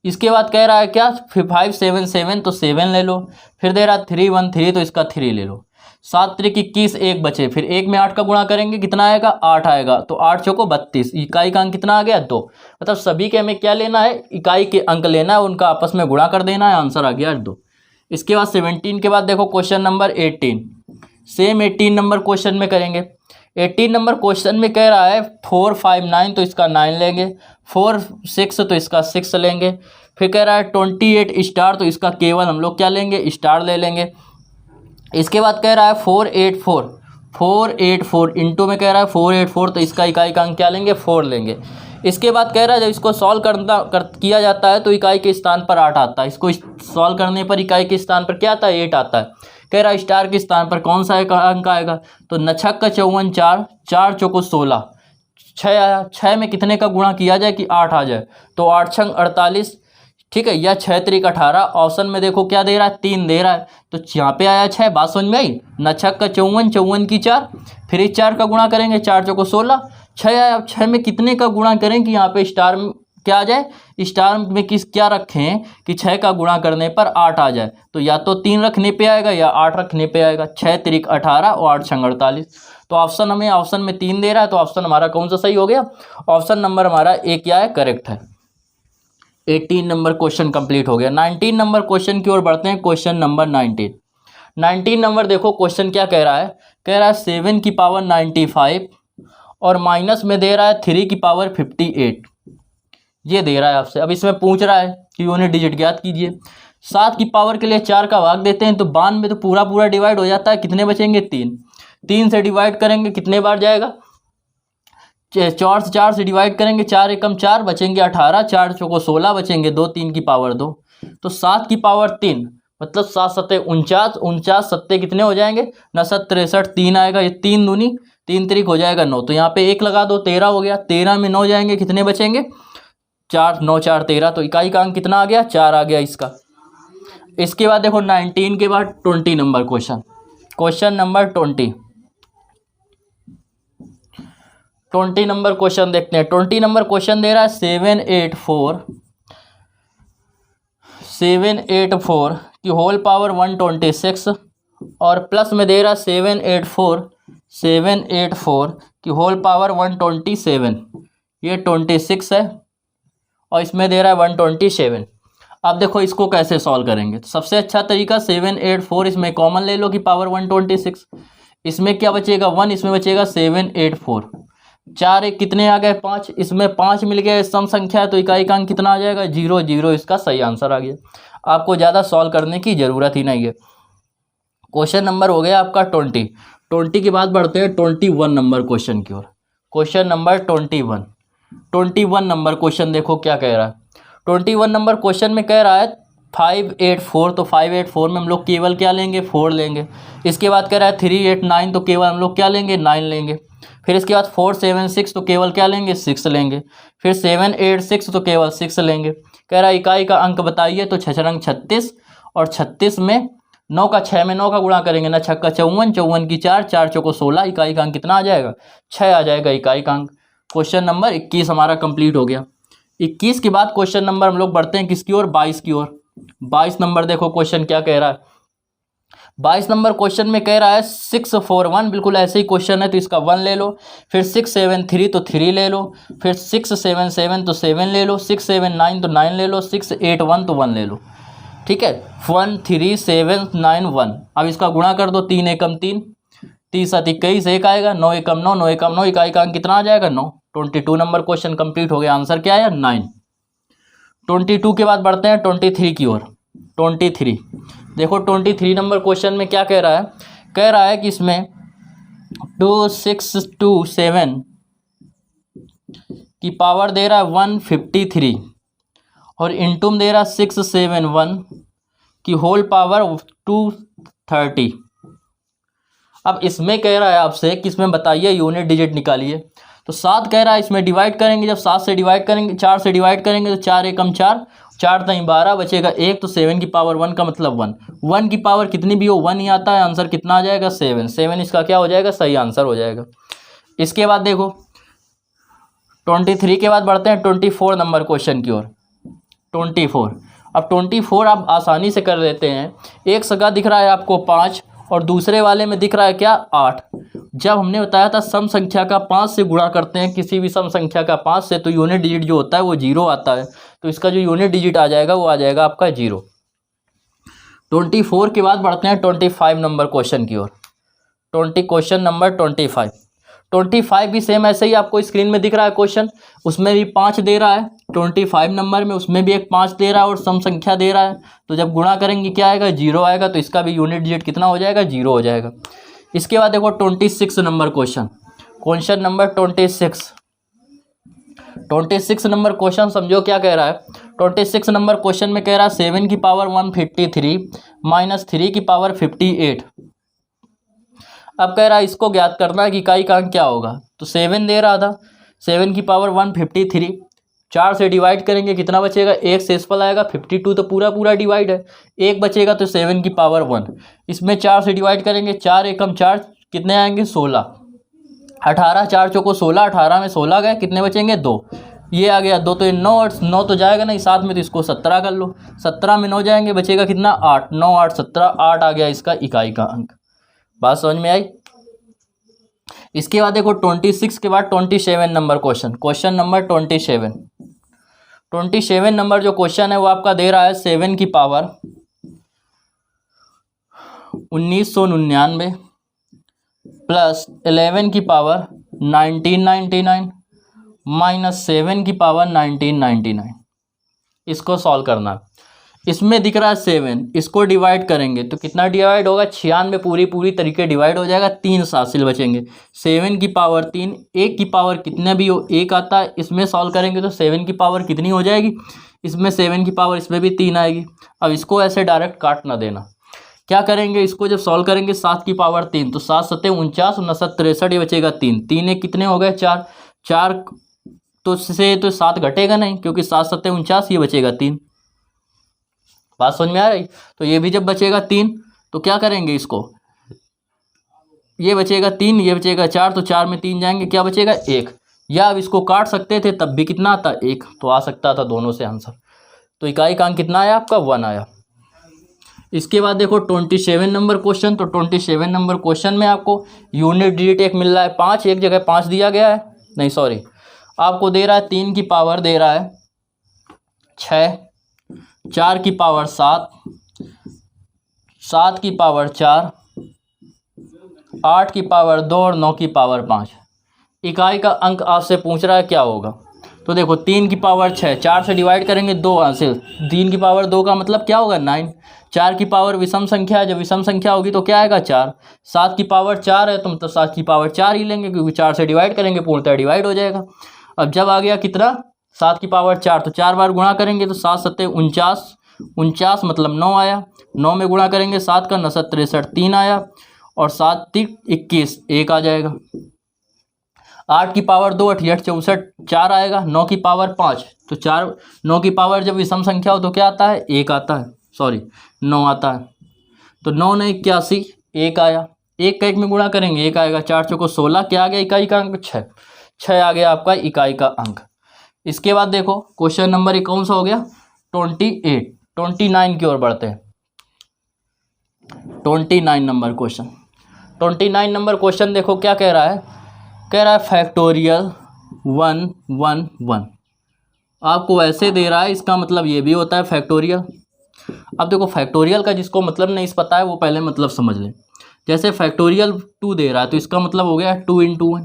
इसके बाद कह रहा है क्या 577 तो 7 ले लो। फिर दे रहा है 313 तो इसका 3 ले लो। 7 त्रिक 21, 1 बचे, फिर 1 में 8 का गुणा करेंगे कितना आएगा 8 आएगा, तो 8 चौको 32, इकाई का अंक कितना आ गया 2। मतलब सभी के हमें क्या लेना है, इकाई के अंक लेना है, उनका आपस में गुणा कर देना है, आंसर आ गया 2। इसके बाद 17 के बाद देखो question number 18, same 18 number question में करेंगे। 18 नंबर क्वेश्चन में कह रहा है 459 तो इसका 9 लेंगे, 46 तो इसका 6 लेंगे। फिर कह रहा है 28 स्टार तो इसका केवल हम लोग क्या लेंगे स्टार ले लेंगे। इसके बाद कह रहा है 484 इंटू में कह रहा है 484 तो इसका इकाई का अंक क्या लेंगे 4 लेंगे। इसके बाद कह रहा है जब इसको सॉल्व किया जाता है तो इकाई के स्थान पर 8 आता है। इसको सॉल्व करने पर इकाई के स्थान पर क्या आता है 8 आता है। कह रहा है स्टार के स्थान पर कौन सा अंक आएगा, तो 9 छक्का 54 4, 4 चौको 16, 6 आया, 6 में कितने का गुणा किया जाए कि 8 आ जाए, तो 8 छंग 48, ठीक है, या 6 त्रिक 18। ऑप्शन में देखो क्या दे रहा है 3 दे रहा है, तो यहाँ पे आया 6, बात समझ में आई। 9 छक्का 54, 54 की 4, फिर इस 4 का गुणा करेंगे, 4 चौको 16, 6 आया। 6 में कितने का गुणा करें कि यहाँ पे स्टार में क्या आ जाए, स्टार में क्या रखें कि 6 का गुणा करने पर 8 आ जाए, तो या तो 3 रखने पे आएगा या 8 रखने पे आएगा। 6 त्रिक 18 और 8 छंग 48, तो ऑप्शन में 3 दे रहा है, तो ऑप्शन हमारा कौन सा सही हो गया, ऑप्शन नंबर हमारा ए क्या है करेक्ट है। 18 नंबर क्वेश्चन कंप्लीट हो गया। 19 नंबर क्वेश्चन की ओर बढ़ते हैं। क्वेश्चन नंबर 19 नंबर देखो क्वेश्चन क्या कह रहा है। कह रहा है 7 की पावर 95 और माइनस में दे रहा है 3 की पावर 58, ये दे रहा है आपसे। अब इसमें पूछ रहा है कि यूनिट डिजिट ज्ञात कीजिए। 7 की पावर के लिए 4 का भाग देते हैं तो 92 में तो पूरा डिवाइड हो जाता है, कितने बचेंगे 3 से डिवाइड करेंगे कितने बार जाएगा 4 से डिवाइड करेंगे, 4 एकम 4 बचेंगे 18, 4 चौको 16 बचेंगे 2, 3 की पावर 2, तो 7 की पावर 3 मतलब 7 सत्ते 49, 49 सत्ते कितने हो जाएंगे 9 7 63, 3 आएगा, ये 3 दूनी 3 त्रिक हो जाएगा 9, तो यहाँ पे 1 लगा दो 13 हो गया। 13 में 9 जाएंगे कितने बचेंगे 4, 9 4 13, तो इकाई का अंक कितना आ गया 4 आ गया इसका। इसके बाद देखो 19 के बाद 20 number question number 20 number question देखते हैं। 20 नंबर क्वेश्चन दे रहा है 784 784 की होल पावर 126 और प्लस में दे रहा 784 की होल पावर 127, ये 26 है और इसमें दे रहा है 127। अब देखो इसको कैसे सॉल्व करेंगे। तो सबसे अच्छा तरीका 784 इसमें कॉमन ले लो कि पावर 126, इसमें क्या बचेगा 1, इसमें बचेगा 784, 4 एक कितने आ गए 5, इसमें 5 मिल गया सम संख्या है तो इकाई का अंक कितना आ जाएगा 0, 0 इसका सही आंसर आ गया। आपको ज़्यादा सॉल्व करने की ज़रूरत ही नहीं है। क्वेश्चन नंबर हो गया आपका 20 के बाद बढ़ते हैं 21 नंबर क्वेश्चन की ओर। क्वेश्चन नंबर 21 नंबर क्वेश्चन देखो क्या कह रहा है। 21 नंबर क्वेश्चन में कह रहा है 584, तो 584 में हम लोग केवल क्या लेंगे 4 लेंगे। इसके बाद कह रहा है 389, तो केवल हम लोग क्या लेंगे 9 लेंगे। फिर इसके बाद 476, तो केवल क्या लेंगे 6 लेंगे। फिर 786, तो केवल 6 लेंगे। कह रहा है इकाई का अंक बताइए, तो 6 36 और 36 में 9 का 6 में 9 का गुणा करेंगे ना, 6 का 54, 54 की 4, 4 चौको 16, इकाई का अंक कितना आ जाएगा 6 आ जाएगा इकाई का अंक। क्वेश्चन नंबर 21 हमारा कंप्लीट हो गया। 21 के बाद क्वेश्चन नंबर हम लोग बढ़ते हैं किसकी ओर 22 की ओर। 22 नंबर देखो क्वेश्चन क्या कह रहा है। 22 नंबर क्वेश्चन में कह रहा है 641, बिल्कुल ऐसे ही क्वेश्चन है तो इसका 1 ले लो। फिर 673 तो 3 ले लो। फिर 677 तो 7 ले लो। 679 तो 9 ले लो। 681 तो 1 ले लो। ठीक है 1 3 7 9 1। अब इसका गुणा कर दो, 3 एकम 3, 3 7 21 1 आएगा, 9 एकम 9, 9 एकम 9, इकाई का अंक कितना आ जाएगा 9। 22 नंबर क्वेश्चन कंप्लीट हो गया। आंसर क्या आया 9। 22 के बाद बढ़ते हैं 23 की ओर। 23 देखो 23 नंबर क्वेश्चन में क्या कह रहा है। कह रहा है कि इसमें 2627 की पावर दे रहा है 153 और इनटू में दे रहा है 671 की होल पावर 230। अब इसमें कह रहा है आपसे कि इसमें बताइए यूनिट डिजिट निकालिए। तो 7 कह रहा है, इसमें डिवाइड करेंगे, जब 7 से डिवाइड करेंगे 4 से डिवाइड करेंगे तो 4 एकम 4, 4 तई 12 बचेगा 1, तो 7 की पावर 1 का मतलब 1, 1 की पावर कितनी भी हो 1 ही आता है। आंसर कितना आ जाएगा 7, 7 इसका क्या हो जाएगा सही आंसर हो जाएगा। इसके बाद देखो 23 के बाद बढ़ते हैं 24 नंबर क्वेश्चन की ओर। 24 अब 24 आप आसानी से कर लेते हैं। एक सगा दिख रहा है आपको 5 और दूसरे वाले में दिख रहा है क्या 8। जब हमने बताया था सम संख्या का 5 से गुणा करते हैं किसी भी सम संख्या का 5 से, तो यूनिट डिजिट जो होता है वो 0 आता है। तो इसका जो यूनिट डिजिट आ जाएगा वो आ जाएगा आपका 0। 24 के बाद बढ़ते हैं 25 नंबर क्वेश्चन की ओर। क्वेश्चन नंबर 25 भी सेम ऐसे ही आपको स्क्रीन में दिख रहा है क्वेश्चन, उसमें भी 5 दे रहा है। 25 नंबर में उसमें भी एक 5 दे रहा है और सम संख्या दे रहा है। तो जब गुणा करेंगे क्या आएगा 0 आएगा, तो इसका भी यूनिट डिजिट कितना हो जाएगा 0 हो जाएगा। इसके बाद देखो 26 number question number 26 number question समझो क्या कह रहा है। 26 नंबर क्वेश्चन में कह रहा है 7 की पावर 153 माइनस 3 की पावर 58। अब कह रहा है इसको ज्ञात करना है कि इकाई का अंक क्या होगा। तो 7 दे रहा था, 7 की पावर 153, 4 से डिवाइड करेंगे कितना बचेगा 1 शेषफल आएगा, 52 तो पूरा पूरा डिवाइड है, 1 बचेगा तो 7 की पावर 1। इसमें 4 से डिवाइड करेंगे 4 एकम 4 कितने आएंगे 16, 18, 4 चौको 16, 18 में 16 गए कितने बचेंगे 2, ये आ गया 2, तो ये 9 और 9 तो जाएगा नहीं साथ में, तो इसको 17 कर लो, 17 में 9 जाएंगे बचेगा कितना 8, 9 8 17, 8 आ गया इसका इकाई का अंक। बात समझ में आई। इसके बाद देखो 26 के बाद 27 नंबर क्वेश्चन नंबर 27 नंबर जो क्वेश्चन है वो आपका दे रहा है 7 की पावर 1999 प्लस 11 की पावर 1999 माइनस 7 की पावर 1999। इसको सॉल्व करना है। इसमें दिख रहा है 7, इसको डिवाइड करेंगे तो कितना डिवाइड होगा 96 पूरी तरीके डिवाइड हो जाएगा, 3 शासिल बचेंगे। 7 की पावर 3, 1 की पावर कितने भी हो 1 आता है, इसमें सॉल्व करेंगे तो 7 की पावर कितनी हो जाएगी, इसमें 7 की पावर इसमें भी 3 आएगी। अब इसको ऐसे डायरेक्ट काट ना देना, क्या करेंगे इसको जब सॉल्व करेंगे 7 की पावर 3 तो 7 7 49 और 9 7 63, ये बचेगा 3, 3 एक कितने हो गए 4, 4 तो से तो 7 घटेगा नहीं क्योंकि 7 7 49, ये बचेगा 3। बात समझ में आ रही। तो ये भी जब बचेगा 3 तो क्या करेंगे इसको, ये बचेगा 3, ये बचेगा 4, तो 4 में 3 जाएंगे क्या बचेगा 1, या अब इसको काट सकते थे तब भी कितना आता 1, तो आ सकता था दोनों से आंसर। तो इकाई का अंक कितना आया आपका 1 आया। इसके बाद देखो 27 नंबर क्वेश्चन। तो 27 नंबर क्वेश्चन में आपको यूनिट डिजिट एक मिल रहा है 5, एक जगह 5 दिया गया है, नहीं सॉरी, आपको दे रहा है 3 की पावर दे रहा है 6, 4 की पावर 7, 7 की पावर 4, 8 की पावर 2 और 9 की पावर 5। इकाई का अंक आपसे पूछ रहा है क्या होगा। तो देखो 3 की पावर 6, 4 से डिवाइड करेंगे 2 हासिल, 3 की पावर 2 का मतलब क्या होगा 9, 4 की पावर विषम संख्या है, जब विषम संख्या होगी तो क्या आएगा 4, 7 की पावर 4 है तो मतलब 7 की पावर 4 ही लेंगे क्योंकि 4 से डिवाइड करेंगे पूर्णतः डिवाइड हो जाएगा। अब जब आ गया कितना 7 की पावर 4 तो 4 बार गुणा करेंगे तो 7 सत्ते 49, 49 मतलब 9 आया, 9 में गुणा करेंगे 7 का 9 63 3 आया और 7 3 21 1 आ जाएगा। 8 की पावर 2 88 64 4 आएगा, 9 की पावर 5 तो 4, 9 की पावर जब विषम संख्या हो तो क्या आता है 1 आता है, सॉरी 9 आता है, तो 9 ने 81 1 आया, 1 का 1 में गुणा करेंगे 1 आएगा, 4 चौको 16, क्या आ गया इकाई का अंक 6, 6 आ गया आपका इकाई का अंक। इसके बाद देखो क्वेश्चन नंबर कौन सा हो गया 28, 29 की ओर बढ़ते हैं। 29 नंबर क्वेश्चन। 29 नंबर क्वेश्चन देखो क्या कह रहा है, कह रहा है फैक्टोरियल 1 1 1। आपको ऐसे दे रहा है, इसका मतलब ये भी होता है फैक्टोरियल। अब देखो फैक्टोरियल का जिसको मतलब नहीं पता है वो पहले मतलब समझ लें। जैसे फैक्टोरियल 2 दे रहा है तो इसका मतलब हो गया 2 × 1,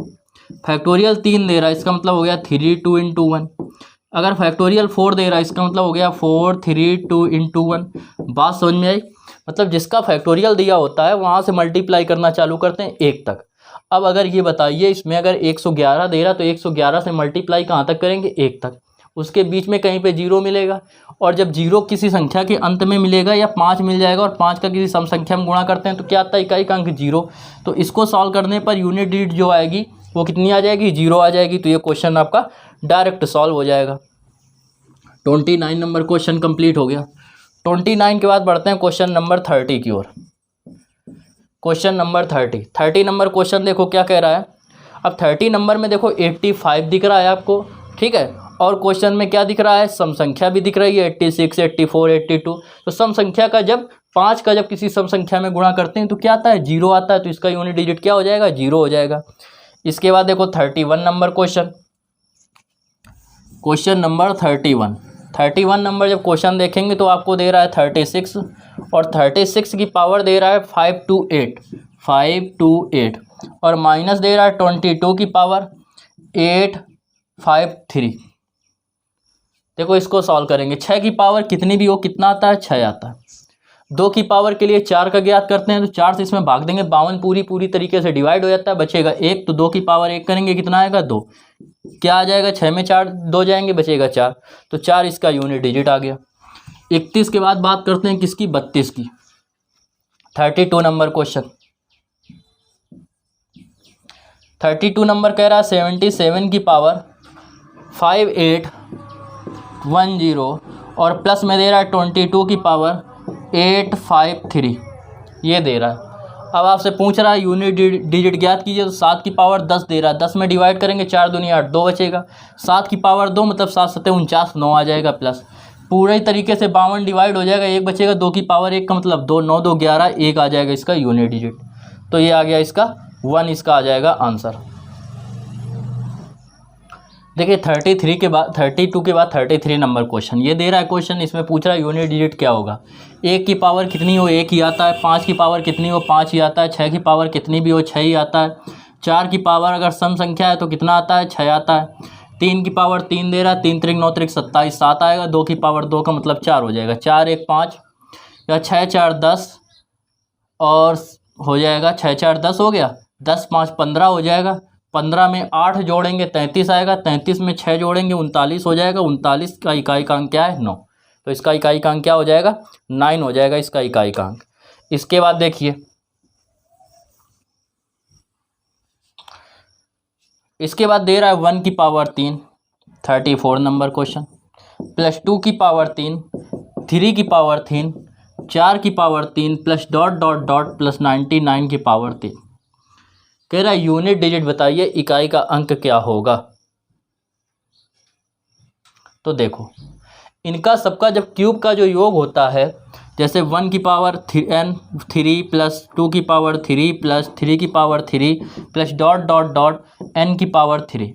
फैक्टोरियल 3 दे रहा है इसका मतलब हो गया 3 2 × 1, अगर फैक्टोरियल 4 दे रहा है इसका मतलब हो गया 4 3 2 × 1। बात समझ में आई। मतलब जिसका फैक्टोरियल दिया होता है वहाँ से मल्टीप्लाई करना चालू करते हैं 1 तक। अब अगर ये बताइए इसमें अगर 111 दे रहा तो 111 से मल्टीप्लाई कहाँ तक करेंगे 1 तक, उसके बीच में कहीं पे 0 मिलेगा, और जब 0 किसी संख्या के अंत में मिलेगा या 5 मिल जाएगा और 5 का किसी सम संख्या में गुणा करते हैं तो क्या आता है इकाई का अंक 0। तो इसको सॉल्व करने पर यूनिट डिजिट जो आएगी वो कितनी आ जाएगी 0 आ जाएगी। तो ये क्वेश्चन आपका डायरेक्ट सॉल्व हो जाएगा। 29 नंबर क्वेश्चन कंप्लीट हो गया। 29 के बाद बढ़ते हैं क्वेश्चन नंबर 30 की ओर। क्वेश्चन नंबर 30 नंबर क्वेश्चन देखो क्या कह रहा है। अब 30 नंबर में देखो 85 दिख रहा है आपको, ठीक है, और क्वेश्चन में क्या दिख रहा है सम संख्या भी दिख रही है 86 84 82। तो सम संख्या का जब 5 का जब किसी सम संख्या में गुणा करते हैं तो क्या आता है 0 आता है, तो इसका यूनिट डिजिट क्या हो जाएगा 0 हो जाएगा। इसके बाद देखो 31 number question. Question number 31 number जब क्वेश्चन देखेंगे तो आपको दे रहा है 36 और 36 की पावर दे रहा है 528 और माइनस दे रहा है 22 की पावर 853। देखो इसको सॉल्व करेंगे, 6 की पावर कितनी भी हो कितना आता है 6 आता है। 2 की पावर के लिए 4 का ज्ञात करते हैं तो 4 से इसमें भाग देंगे 52 पूरी तरीके से डिवाइड हो जाता है, बचेगा 1, तो 2 की पावर 1 करेंगे कितना आएगा 2, क्या आ जाएगा 6 में 4 2 जाएंगे बचेगा 4, तो 4 इसका यूनिट डिजिट आ गया। 31 के बाद बात करते हैं किसकी 32 की। 32 नंबर क्वेश्चन। 32 नंबर कह रहा है 77 की पावर 5810 और प्लस में दे रहा है 22 की पावर 853 ये दे रहा है। अब आपसे पूछ रहा है यूनिट डिजिट ज्ञात कीजिए, तो 7 की पावर 10 दे रहा है, 10 में डिवाइड करेंगे 4 दूनी 8 2 बचेगा, 7 की पावर 2 मतलब 7 सत्ते 49 9 आ जाएगा, प्लस पूरे तरीके से 52 डिवाइड हो जाएगा 1 बचेगा, 2 की पावर 1 का मतलब 2 9 2 11 1 आ जाएगा इसका यूनिट डिजिट। तो ये आ गया इसका 1, इसका आ जाएगा आंसर। देखिए 32 के बाद 33 नंबर क्वेश्चन ये दे रहा है क्वेश्चन, इसमें पूछ रहा है यूनिट डिजिट क्या होगा। 1 की पावर कितनी हो 1 ही आता है, 5 की पावर कितनी हो 5 ही आता है, 6 की पावर कितनी भी हो 6 ही आता है, 4 की पावर अगर सम संख्या है तो कितना आता है 6 आता है, 3 की पावर 3 दे रहा है, 3 3 9 3 27 7 आएगा, 2 की पावर 2 का मतलब 4 हो जाएगा, 4 1 5 या 6 4 10 और हो जाएगा 6 4 10 हो गया, 10 5 15 हो जाएगा, 15 में 8 जोड़ेंगे 33 आएगा, 33 में 6 जोड़ेंगे 39 हो जाएगा, 39 का इकाई का अंक क्या है 9, तो इसका इकाई का अंक क्या हो जाएगा 9 हो जाएगा इसका इकाई का अंक। इसके बाद देखिए इसके बाद दे रहा है 1 की पावर 3 34 नंबर क्वेश्चन, प्लस 2 की पावर 3 3 की पावर 3 4 की power 3 plus dot dot dot plus 99 की पावर 3। कह रहा है यूनिट डिजिट बताइए इकाई का अंक क्या होगा। तो देखो इनका सबका जब क्यूब का जो योग होता है, जैसे 1 की पावर n 3 प्लस 2 की पावर 3 प्लस 3 की power 3 plus dot dot dot n की पावर 3,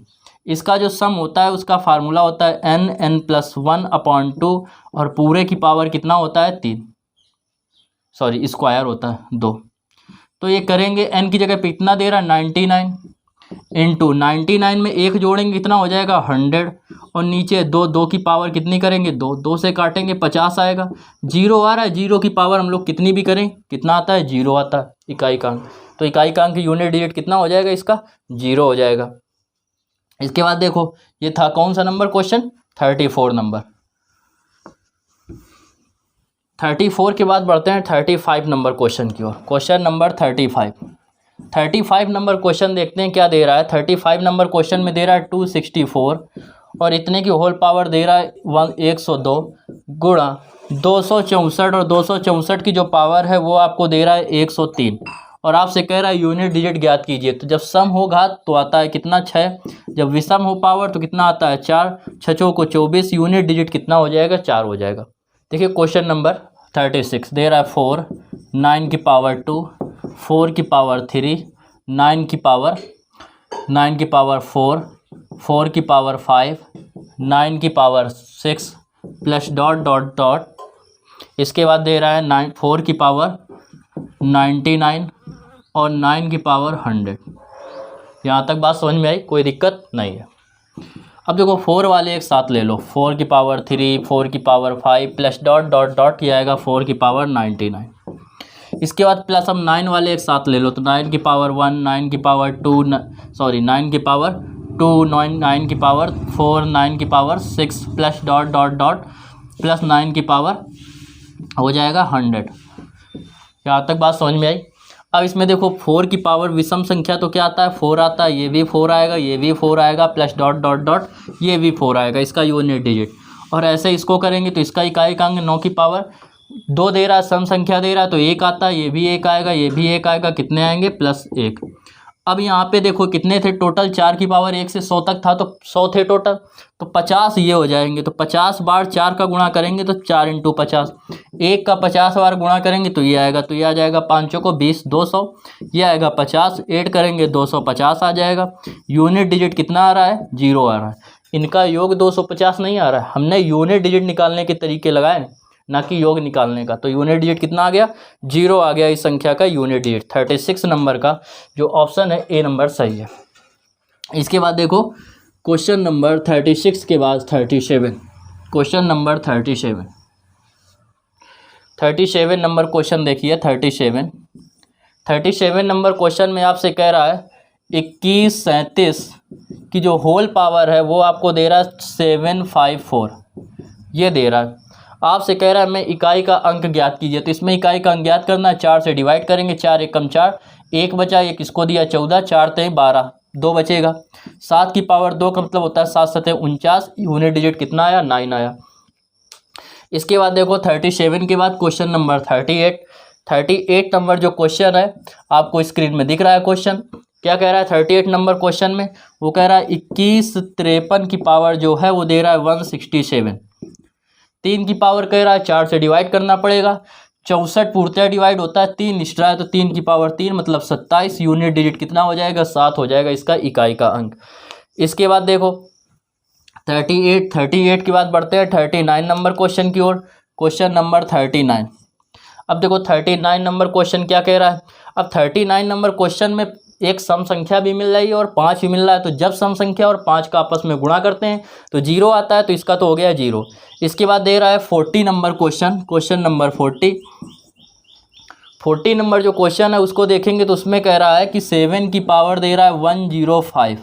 इसका जो सम होता है उसका फार्मूला होता है n प्लस 1/2 और पूरे की पावर कितना होता है 3, सॉरी स्क्वायर होता है 2। तो ये करेंगे n की जगह पे इतना दे रहा है 99 इंटू 99 में एक जोड़ेंगे कितना हो जाएगा 100 और नीचे 2 की पावर कितनी करेंगे 2 से काटेंगे 50 आएगा। 0 आ रहा है, 0 की पावर हम लोग कितनी भी करें कितना आता है 0 आता है इकाई का अंक। तो इकाई का अंक यूनिट डिजिट कितना हो जाएगा इसका 0 हो जाएगा। इसके बाद देखो ये था कौन सा नंबर क्वेश्चन 34 नंबर। 34 के बाद बढ़ते हैं 35 नंबर क्वेश्चन की ओर। क्वेश्चन नंबर 35 नंबर क्वेश्चन देखते हैं क्या दे रहा है। 35 नंबर क्वेश्चन में दे रहा है 264 और इतने की होल पावर दे रहा है 102 गुणा 264 और 264 की जो पावर है वो आपको दे रहा है 103 और आपसे कह रहा है यूनिट डिजिट ज्ञात कीजिए। तो जब सम हो घात तो आता है कितना 6, जब विषम हो पावर तो कितना आता है 4, 6 को 24, यूनिट डिजिट कितना हो जाएगा 4 हो जाएगा। देखिए क्वेश्चन नंबर 36 दे रहा है 4 9 की पावर 2 4 की पावर 3 9 की पावर 4 4 की पावर 5 9 की power 6 plus dot dot dot, इसके बाद दे रहा है 4 की पावर 99 और 9 की पावर 100। यहाँ तक बात समझ में आई, कोई दिक्कत नहीं है। अब देखो 4 वाले एक साथ ले लो, 4 की पावर 3 4 की power 5 plus dot dot dot किया आएगा 4 की पावर 99। इसके बाद प्लस हम 9 वाले एक साथ ले लो, तो 9 की पावर 1 9 की पावर 2 9 की पावर 2 9 की पावर 4 9 की power 6 plus dot dot dot plus 9 की पावर हो जाएगा 100। यहाँ तक बात समझ में आई। अब इसमें देखो 4 की पावर विषम संख्या तो क्या आता है 4 आता है, ये भी 4 आएगा, ये भी 4 आएगा, प्लस डॉट डॉट डॉट ये भी 4 आएगा, इसका यूनिट डिजिट। और ऐसे इसको करेंगे तो इसका इकाई का अंक 9 की पावर 2 दे रहा है, सम संख्या दे रहा है तो 1 आता है, ये भी 1 आएगा, ये भी 1 आएगा, कितने आएंगे +1। अब यहाँ पे देखो कितने थे टोटल, 4 की पावर 1 से 100 तक था तो 100 थे टोटल, तो 50 ये हो जाएंगे। तो 50 बार 4 का गुणा करेंगे तो 4 × 50, 1 का 50 बार गुणा करेंगे तो ये आएगा, तो ये आ जाएगा 5 को 20 200, ये आएगा 50, ऐड करेंगे 250 आ जाएगा। यूनिट डिजिट कितना आ रहा है 0 आ रहा है। इनका योग 250 नहीं आ रहा है, हमने यूनिट डिजिट निकालने के तरीके लगाए ना कि योग निकालने का। तो यूनिट डिजिट कितना आ गया 0 आ गया इस संख्या का यूनिट डिजिट। 36 नंबर का जो ऑप्शन है ए नंबर सही है। इसके बाद देखो क्वेश्चन नंबर 36 के बाद 37, क्वेश्चन नंबर 37 नंबर क्वेश्चन देखिए। 37 नंबर क्वेश्चन में आपसे कह रहा है 21 37 की जो होल पावर है वो आपको दे रहा है 754, ये दे रहा है। आपसे कह रहा है मैं इकाई का अंक ज्ञात कीजिए। तो इसमें इकाई का अंक ज्ञात करना है, 4 से डिवाइड करेंगे, 4 एकम 4, 1 बचा, 1 इसको दिया 14, 4 × 12, 2 बचेगा। 7 की पावर 2 का मतलब होता है 7 × 7 = 49, यूनिट डिजिट कितना आया 9 आया। इसके बाद देखो 37 के बाद क्वेश्चन नंबर 38 नंबर जो क्वेश्चन है आपको स्क्रीन में दिख रहा है। क्वेश्चन क्या कह रहा है 38 नंबर क्वेश्चन में, वो कह रहा है 21 53 की पावर जो है वो दे रहा है 167, 3 की पावर कह रहा है 4 से डिवाइड करना पड़ेगा, 64 पूर्णतः डिवाइड होता है, 3 एक्स्ट्रा है तो 3 की पावर 3 मतलब 27, यूनिट डिजिट कितना हो जाएगा 7 हो जाएगा इसका इकाई का अंक। इसके बाद देखो 38 के बाद बढ़ते हैं 39 नंबर क्वेश्चन की ओर। Question number 39। अब देखो 39 नंबर क्वेश्चन क्या कह रहा है। अब 39 नंबर क्वेश्चन में एक सम संख्या भी मिल रही है और 5 भी मिल रहा है। तो जब सम संख्या और 5 का आपस में गुणा करते हैं तो 0 आता है, तो इसका तो हो गया 0। इसके बाद दे रहा है 40 number question, question number 40 number जो क्वेश्चन है उसको देखेंगे तो उसमें कह रहा है कि 7 की पावर दे रहा है 105।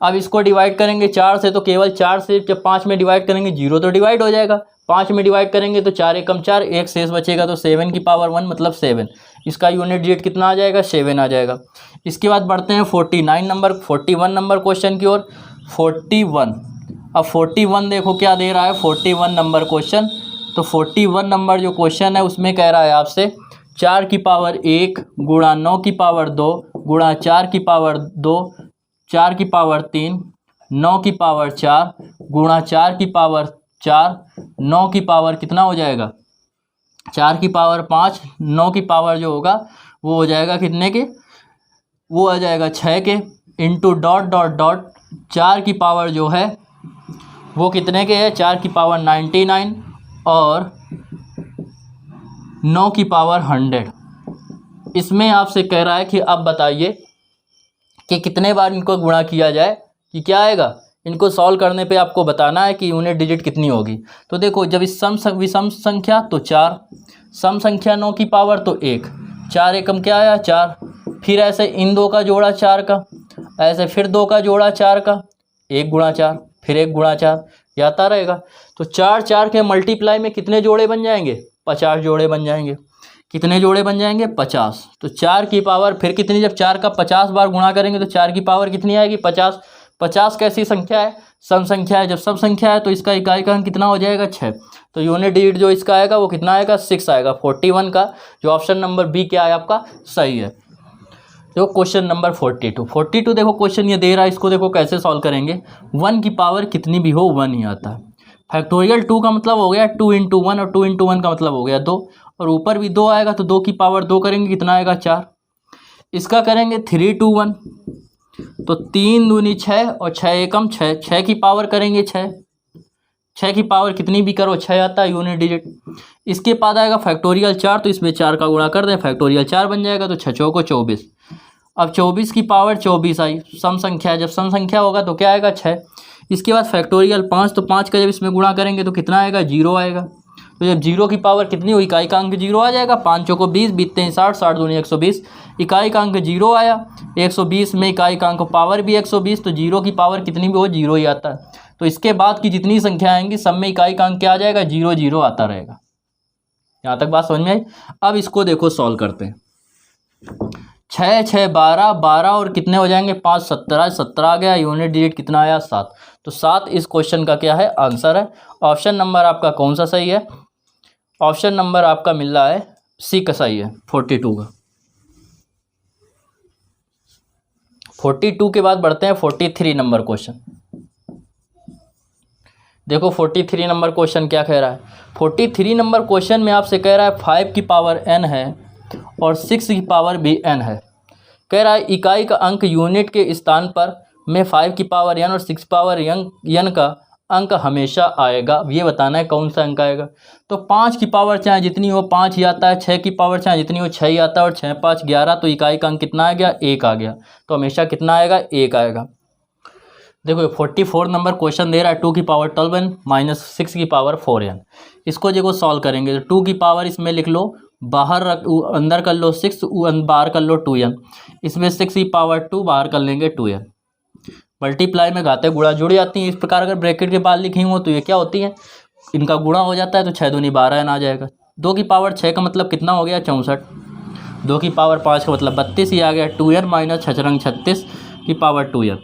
अब इसको डिवाइड करेंगे 4 से, तो केवल 4 से जब 5 में डिवाइड करेंगे 0 तो डिवाइड हो जाएगा, 5 में डिवाइड करेंगे तो 4 एकम 4, 1 शेष बचेगा, तो 7 की पावर 1 मतलब 7, इसका यूनिट डिजिट कितना आ जाएगा 7 आ जाएगा। इसके बाद बढ़ते हैं 41 नंबर क्वेश्चन की ओर। 41, अब 41 देखो क्या दे रहा है 41 नंबर क्वेश्चन। तो 41 नंबर जो क्वेश्चन है उसमें कह रहा है आपसे 4 की पावर 1 गुणा 9 की पावर 2 गुणा 4 की पावर 2 4 की पावर 3 9 की पावर 4 गुणा 4 की पावर 4, 9 की पावर कितना हो जाएगा, 4 की पावर 5, 9 की पावर जो होगा वो हो जाएगा कितने के, वो आ जाएगा 6 के, इंटू डॉट डॉट डॉट 4 की पावर जो है वो कितने के है, 4 की पावर 99 और 9 की पावर 100। इसमें आपसे कह रहा है कि अब बताइए कि कितने बार इनको गुणा किया जाए कि क्या आएगा। इनको सॉल्व करने पे आपको बताना है कि यूनिट डिजिट कितनी होगी। तो देखो, जब इस विषम संख्या तो 4, सम संख्या 9 की पावर तो 1, 4 एकम क्या आया 4, फिर ऐसे इन दो का जोड़ा 4 का, ऐसे फिर 2 का जोड़ा 4 का, 1 गुणा 4, फिर 1 गुणा 4, ये आता रहेगा। तो 4 4 के मल्टीप्लाई में कितने जोड़े बन जाएंगे, 50 जोड़े बन जाएंगे। कितने जोड़े बन जाएंगे, 50। तो 4 की पावर फिर कितनी, जब 4 का 50 बार गुणा करेंगे तो 4 की पावर कितनी आएगी, 50। 50 कैसी संख्या है, सम संख्या है। जब सम संख्या है तो इसका इकाई का अंक कितना हो जाएगा, 6। तो यूनिट डिजिट जो इसका आएगा वो कितना आएगा, 6 आएगा। 41 का जो ऑप्शन नंबर बी क्या है आपका सही है। देखो क्वेश्चन नंबर 42 देखो क्वेश्चन ये दे रहा है, इसको देखो कैसे सॉल्व करेंगे। 1 की पावर कितनी भी हो 1 ही आता है। फैक्टोरियल 2 का मतलब हो गया 2 इंटू 1 और 2 इंटू 1 का मतलब हो गया 2, और ऊपर भी 2 आएगा तो 2 की पावर 2 करेंगे कितना आएगा 4। इसका करेंगे 3 2 1 तो 3 दूनी 6 और 6 एकम 6, 6 की पावर करेंगे 6, 6 की पावर कितनी भी करो 6 आता है यूनिट डिजिट। इसके बाद आएगा फैक्टोरियल 4, तो इसमें 4 का गुणा कर दें, फैक्टोरियल 4 बन जाएगा। तो 6 चौको 24, अब 24 की पावर 24 आई, सम संख्या है। जब सम संख्या होगा तो क्या आएगा 6। इसके बाद फैक्टोरियल 5, तो 5 का जब इसमें गुणा करेंगे तो कितना आएगा 0 आएगा। तो जब 0 की पावर कितनी हुई, इकाई का अंक 0 आ जाएगा। 5 चौको 20, बीतते हैं 60, 60 दूनी 120, इकाई का अंक 0 आया। 120 में इकाई का अंक पावर भी 120, तो 0 की पावर कितनी भी हो 0 ही आता है। तो इसके बाद की जितनी संख्या आएंगी सब में इकाई का अंक क्या आ जाएगा 0 0 आता रहेगा। यहाँ तक बात समझ में आई। अब इसको देखो सॉल्व करते हैं। 6 6 12, 12 और कितने हो जाएंगे 5 17, 17 आ गया। यूनिट डिजिट कितना आया 7। तो 7 इस क्वेश्चन का क्या है आंसर है। ऑप्शन नंबर आपका कौन सा सही है, ऑप्शन नंबर आपका मिल रहा है सी का सही है 42 का। 42 के बाद बढ़ते हैं 43 नंबर क्वेश्चन। देखो 43 नंबर क्वेश्चन क्या कह रहा है। 43 नंबर क्वेश्चन में आपसे कह रहा है 5 की पावर n है और 6 की पावर भी n है। कह रहा है इकाई का अंक यूनिट के स्थान पर में 5 की पावर n और 6 पावर n का अंक हमेशा आएगा। ये बताना है कौन सा अंक आएगा। तो 5 की पावर चाहे जितनी हो 5 ही आता है, 6 की पावर चाहे जितनी हो 6 ही आता है, और 6 5 11, तो इकाई का अंक कितना आ गया 1 आ गया। तो हमेशा कितना आएगा 1 आएगा। देखो 44 नंबर क्वेश्चन दे रहा है 2 की पावर 12n माइनस 6 की पावर 4n। इसको देखो सॉल्व करेंगे तो 2 की पावर इसमें लिख लो, बाहर अंदर कर लो 6, बाहर कर लो 2n, इसमें 6 की पावर 2 बाहर कर लेंगे 2n। मल्टीप्लाई में घाते गुणा जुड़ जाती हैं। इस प्रकार अगर ब्रैकेट के बाद लिखी हो तो ये क्या होती हैं, इनका गुणा हो जाता है। तो 6 दूनी 12n आ जाएगा। 2 की पावर 6 का मतलब कितना हो गया 64। 2 की पावर 5 का मतलब 32 ही आ गया। 2n माइनस 6 36 की पावर 2n।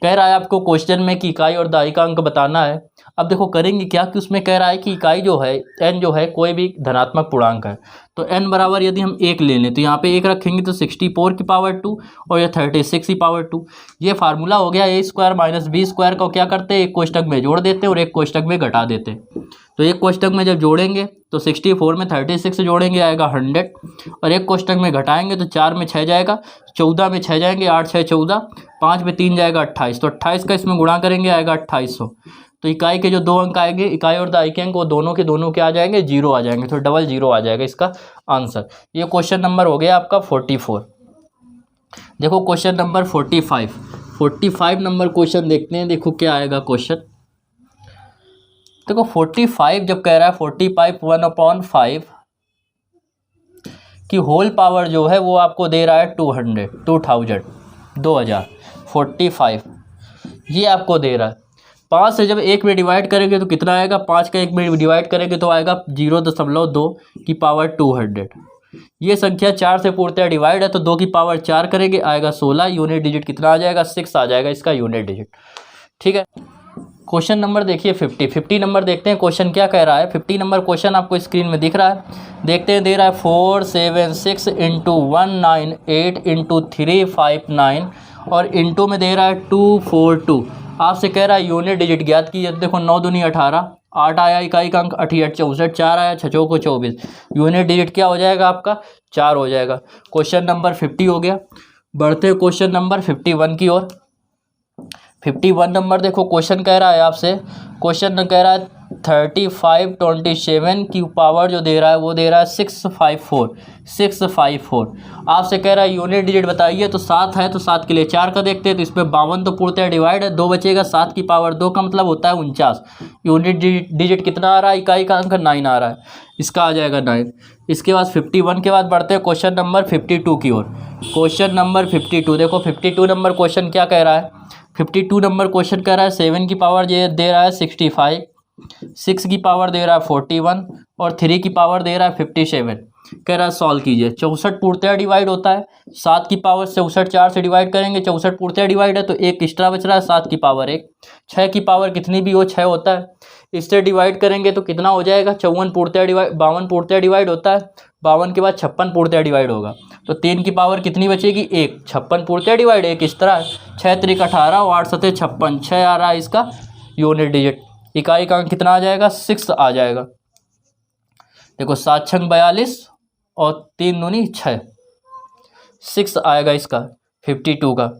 कह रहा है आपको क्वेश्चन में कि इकाई और दहाई का अंक बताना है। अब देखो करेंगे क्या कि उसमें कह रहा है कि इकाई जो है n जो है कोई भी धनात्मक पूर्णांक है। तो n बराबर यदि हम 1 ले लें तो यहाँ पे 1 रखेंगे तो 64 की पावर 2 और ये 36 की पावर 2। ये फार्मूला हो गया a square minus B square को क्या करते हैं एक कोष्टक में जोड़ देते हैं और एक कोष्टक में घटा देते हैं। तो एक कोष्टक में जब जोड़ेंगे तो 64 में 36 जोड़ेंगे आएगा 100, और एक कोष्टक में घटाएंगे तो 4 में 6 जाएगा, 14 में 6 जाएंगे, 8 6 14, 5 में 3 जाएगा 28। तो 28 का इसमें गुणा करेंगे आएगा 2800। तो इकाई के जो 2 अंक आएंगे, इकाई और दहाई के अंक, वो दोनों के दोनों क्या आ जाएंगे 0 आ जाएंगे। तो डबल 0 आ जाएगा इसका आंसर। ये क्वेश्चन नंबर हो गया आपका 44। देखो क्वेश्चन नंबर 45 नंबर क्वेश्चन देखते हैं। देखो क्या आएगा क्वेश्चन। देखो 45 जब कह रहा है 45 1/5 की होल पावर जो है वो आपको दे रहा है 2000 45 ये आपको दे रहा है। 5 से जब 1 में डिवाइड करेंगे तो कितना आएगा, 5 का 1 में डिवाइड करेंगे तो आएगा 0.2 की पावर 200। ये संख्या 4 से पूर्णतः डिवाइड है तो 2 की पावर 4 करेंगे आएगा 16। यूनिट डिजिट कितना आ जाएगा 6 आ जाएगा इसका यूनिट डिजिट। ठीक है। क्वेश्चन नंबर देखिए 50 नंबर देखते हैं क्वेश्चन क्या कह रहा है। 50 नंबर क्वेश्चन आपको स्क्रीन में दिख रहा है। देखते हैं दे रहा है 476 इंटू 198 इंटू 359 और इंटू में दे रहा है 242। आपसे कह रहा है यूनिट डिजिट ज्ञात कीजिए। देखो 9 दूनी 18, 8 आया इकाई का अंक, 88 64, 4 आया, 6 को 24, यूनिट डिजिट क्या हो जाएगा आपका 4 हो जाएगा। क्वेश्चन नंबर 50 हो गया। बढ़ते हैं क्वेश्चन नंबर 51 की ओर। 51 नंबर देखो क्वेश्चन कह रहा है आपसे, क्वेश्चन कह रहा है 3527 की पावर जो दे रहा है वो दे रहा है 654। आपसे कह रहा है यूनिट डिजिट बताइए, तो 7 है तो 7 के लिए 4 का देखते हैं, तो इसमें 52 तो पूर्णतः डिवाइड है, 2 बचेगा, 7 की पावर 2 का मतलब होता है 49। यूनिट डिजिट कितना आ रहा है, इकाई का अंक 9 आ रहा है, इसका आ जाएगा 9। इसके बाद 51 के बाद बढ़ते हैं क्वेश्चन नंबर 52 की ओर। क्वेश्चन नंबर 52 देखो 52 नंबर क्वेश्चन क्या कह रहा है, 52 नंबर क्वेश्चन कह रहा है 7 की पावर ये दे रहा है 65, 6 की पावर दे रहा है 41 और 3 की पावर दे रहा है 57। कह रहा है सॉल्व कीजिए। 64 पूर्णतः डिवाइड होता है, 7 की पावर 64 4 से डिवाइड करेंगे, 64 पूर्णतः डिवाइड है तो एक एक्स्ट्रा बच रहा है, 7 की पावर 1, 6 की पावर कितनी भी हो 6 होता है, इससे डिवाइड करेंगे तो कितना हो जाएगा 54 पूर्णतः डिवाइड 52 पूर्णतः डिवाइड होता है, 52 के बाद 56 पूर्णतः डिवाइड होगा, तो 3 की पावर कितनी बचेगी 1, 56 पूर्णतः डिवाइड 1 इस तरह, 6 3 18 और 8 7 56, 6 आ रहा है इसका यूनिट डिजिट। इकाई का अंक कितना आ जाएगा 6 आ जाएगा। देखो 7 छंग 42 और 3 दूनी 6, 6 आएगा इसका 52 का।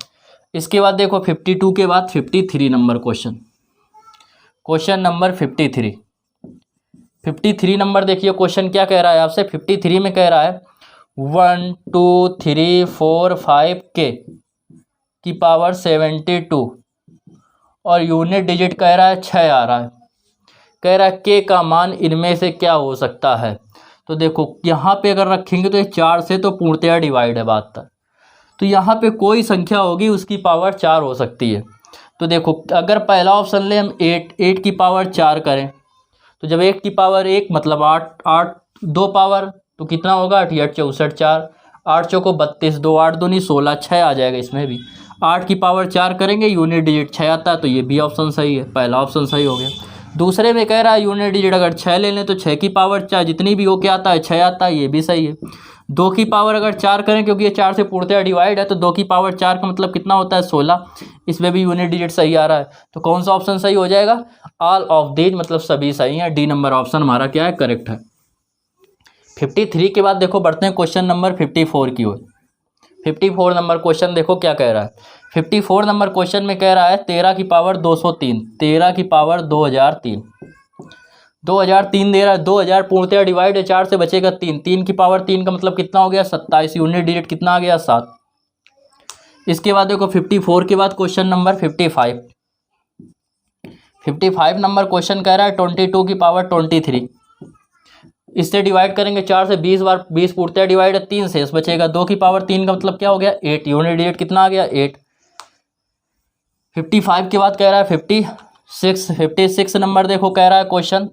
इसके बाद देखो 52 के बाद 53 number question, question number 53 number देखिए क्वेश्चन क्या कह रहा है आपसे। 53 में कह रहा है 1 2 3 4 5 के की पावर 72 और यूनिट डिजिट कह रहा है 6 आ रहा है। कह रहा है के का मान इनमें से क्या हो सकता है। तो देखो यहाँ पे अगर रखेंगे तो ये 4 से तो पूर्णतः डिवाइड है बात तक, तो यहाँ पे कोई संख्या होगी उसकी पावर 4 हो सकती है। तो देखो अगर पहला ऑप्शन ले हम 8 की पावर 4 करें, तो जब 8 की पावर 1 मतलब 8 2 पावर तो कितना होगा 88 64 4, 8 चौको 32, 2 8 दूनी 16, 6 आ जाएगा इसमें भी। 8 की पावर 4 करेंगे यूनिट डिजिट 6 आता है, तो ये भी ऑप्शन सही है, पहला ऑप्शन सही हो गया। दूसरे में कह रहा है यूनिट डिजिट अगर 6 ले लें तो 6 की पावर 4 जितनी भी हो क्या आता है 6 आता है, ये भी सही है। 2 की पावर अगर 4 करें, क्योंकि ये 4 से पूर्णतः डिवाइड है, तो 2 की पावर 4 का मतलब कितना होता है 16, इसमें भी यूनिट डिजिट सही आ रहा है, तो कौन सा ऑप्शन सही हो जाएगा ऑल ऑफ दीज, मतलब सभी सही हैं, डी नंबर ऑप्शन हमारा क्या है करेक्ट है। 53 के बाद देखो बढ़ते हैं क्वेश्चन नंबर 54 की ओर। 54 नंबर क्वेश्चन देखो क्या कह रहा है। 54 नंबर क्वेश्चन में कह रहा है 13 की पावर 203, 13 की पावर 2003 दे रहा है। 2000 पूर्णतः डिवाइड है, 4 से बचेगा 3, 3 की पावर 3 का मतलब कितना हो गया 27, यूनिट डिजिट कितना आ गया 7। इसके बाद देखो 54 के बाद क्वेश्चन नंबर 55 नंबर क्वेश्चन कह रहा है 22 की पावर 23, इससे डिवाइड करेंगे 4 से 20 बार, 20 पूर्णतः डिवाइड है, 3 शेष बचेगा, 2 की पावर 3 का मतलब क्या हो गया 8, यूनिट डिजिट कितना आ गया 8। 55 के बाद कह रहा है 56 नंबर देखो कह रहा है क्वेश्चन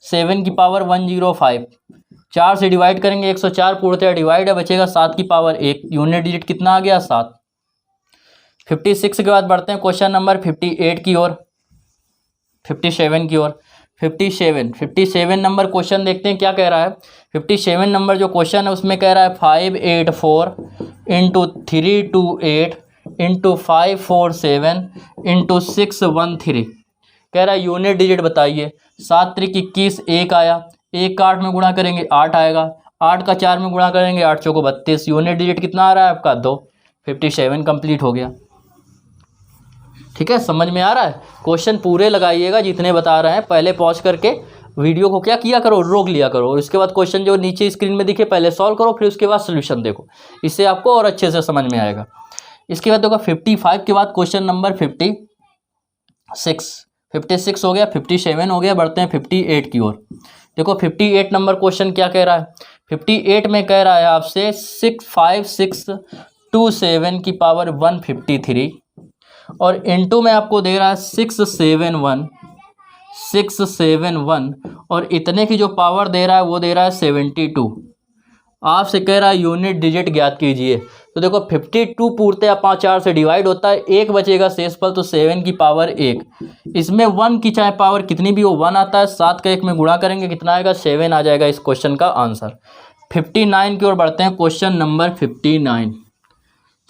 7 की पावर 105, 4 से डिवाइड करेंगे 104 पूर्णतः डिवाइड है, बचेगा 7 की पावर 1, यूनिट डिजिट कितना आ गया 7। 56 के बाद बढ़ते हैं क्वेश्चन नंबर 57 की ओर। 57 नंबर क्वेश्चन देखते हैं क्या कह रहा है। 57 नंबर जो क्वेश्चन है उसमें कह रहा है 584 इंटू 328 इंटू 547 इंटू 613, कह रहा है यूनिट डिजिट बताइए। 7 3 21, 1 आया, 1 का 8 में गुणा करेंगे 8 आएगा, 8 का 4 में गुणा करेंगे 8 चौको 32, यूनिट डिजिट कितना आ रहा है आपका 2। 57 कंप्लीट हो गया। ठीक है, समझ में आ रहा है। क्वेश्चन पूरे लगाइएगा जितने बता रहे हैं, पहले पॉज करके वीडियो को क्या किया करो रोक लिया करो, और उसके बाद क्वेश्चन जो नीचे स्क्रीन में दिखे पहले सॉल्व करो, फिर उसके बाद सोल्यूशन देखो, इससे आपको और अच्छे से समझ में आएगा। इसके बाद देखो 55 के बाद क्वेश्चन नंबर 56 हो गया, 57 हो गया, बढ़ते हैं 58 की ओर। देखो 58 नंबर क्वेश्चन क्या कह रहा है। 58 में कह रहा है आपसे 65627 की पावर 153 और इनटू में आपको दे रहा है 671 और इतने की जो पावर दे रहा है वो दे रहा है 72। आपसे कह रहा है यूनिट डिजिट ज्ञात कीजिए। तो देखो 52 पूर्णतः 4 से डिवाइड होता है, 1 बचेगा शेषफल, तो 7 की पावर 1, इसमें 1 की चाहे पावर कितनी भी हो 1 आता है, 7 का 1 में गुणा करेंगे कितना आएगा 7 आ जाएगा इस क्वेश्चन का आंसर। 59 की ओर बढ़ते हैं, क्वेश्चन नंबर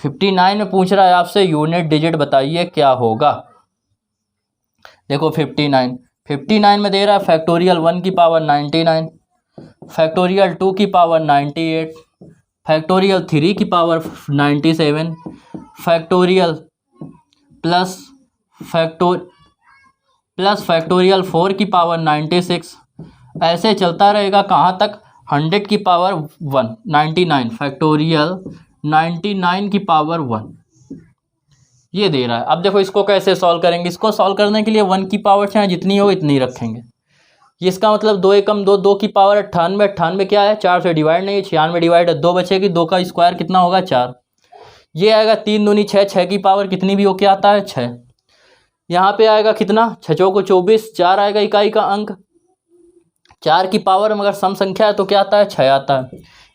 59 में पूछ रहा है आपसे यूनिट डिजिट बताइए क्या होगा। देखो 59 59 में दे रहा है फैक्टोरियल 1 की पावर 99, फैक्टोरियल 2 की पावर 98, फैक्टोरियल 3 की पावर 97, फैक्टोरियल प्लस फैक्टोरियल 4 की पावर 96। ऐसे चलता रहेगा कहाँ तक, 100 की पावर 1, 99 फैक्टोरियल 99 की पावर 1 ये दे रहा है। अब देखो इसको कैसे सॉल्व करेंगे। इसको सॉल्व करने के लिए 1 की पावर चाहे जितनी हो इतनी रखेंगे। ये इसका मतलब 2 एकम 2, 2 की पावर 98, 98 क्या है 4 से डिवाइड नहीं है, 96 डिवाइड है 2 बचेगी, 2 का स्क्वायर कितना होगा 4। ये आएगा 3 दूनी 6, 6 की पावर कितनी भी हो क्या आता है 6। यहाँ पे आएगा कितना 6 को 24, 4 आएगा इकाई का अंक, 4 की पावर मगर सम संख्या है तो क्या आता है 6 आता है।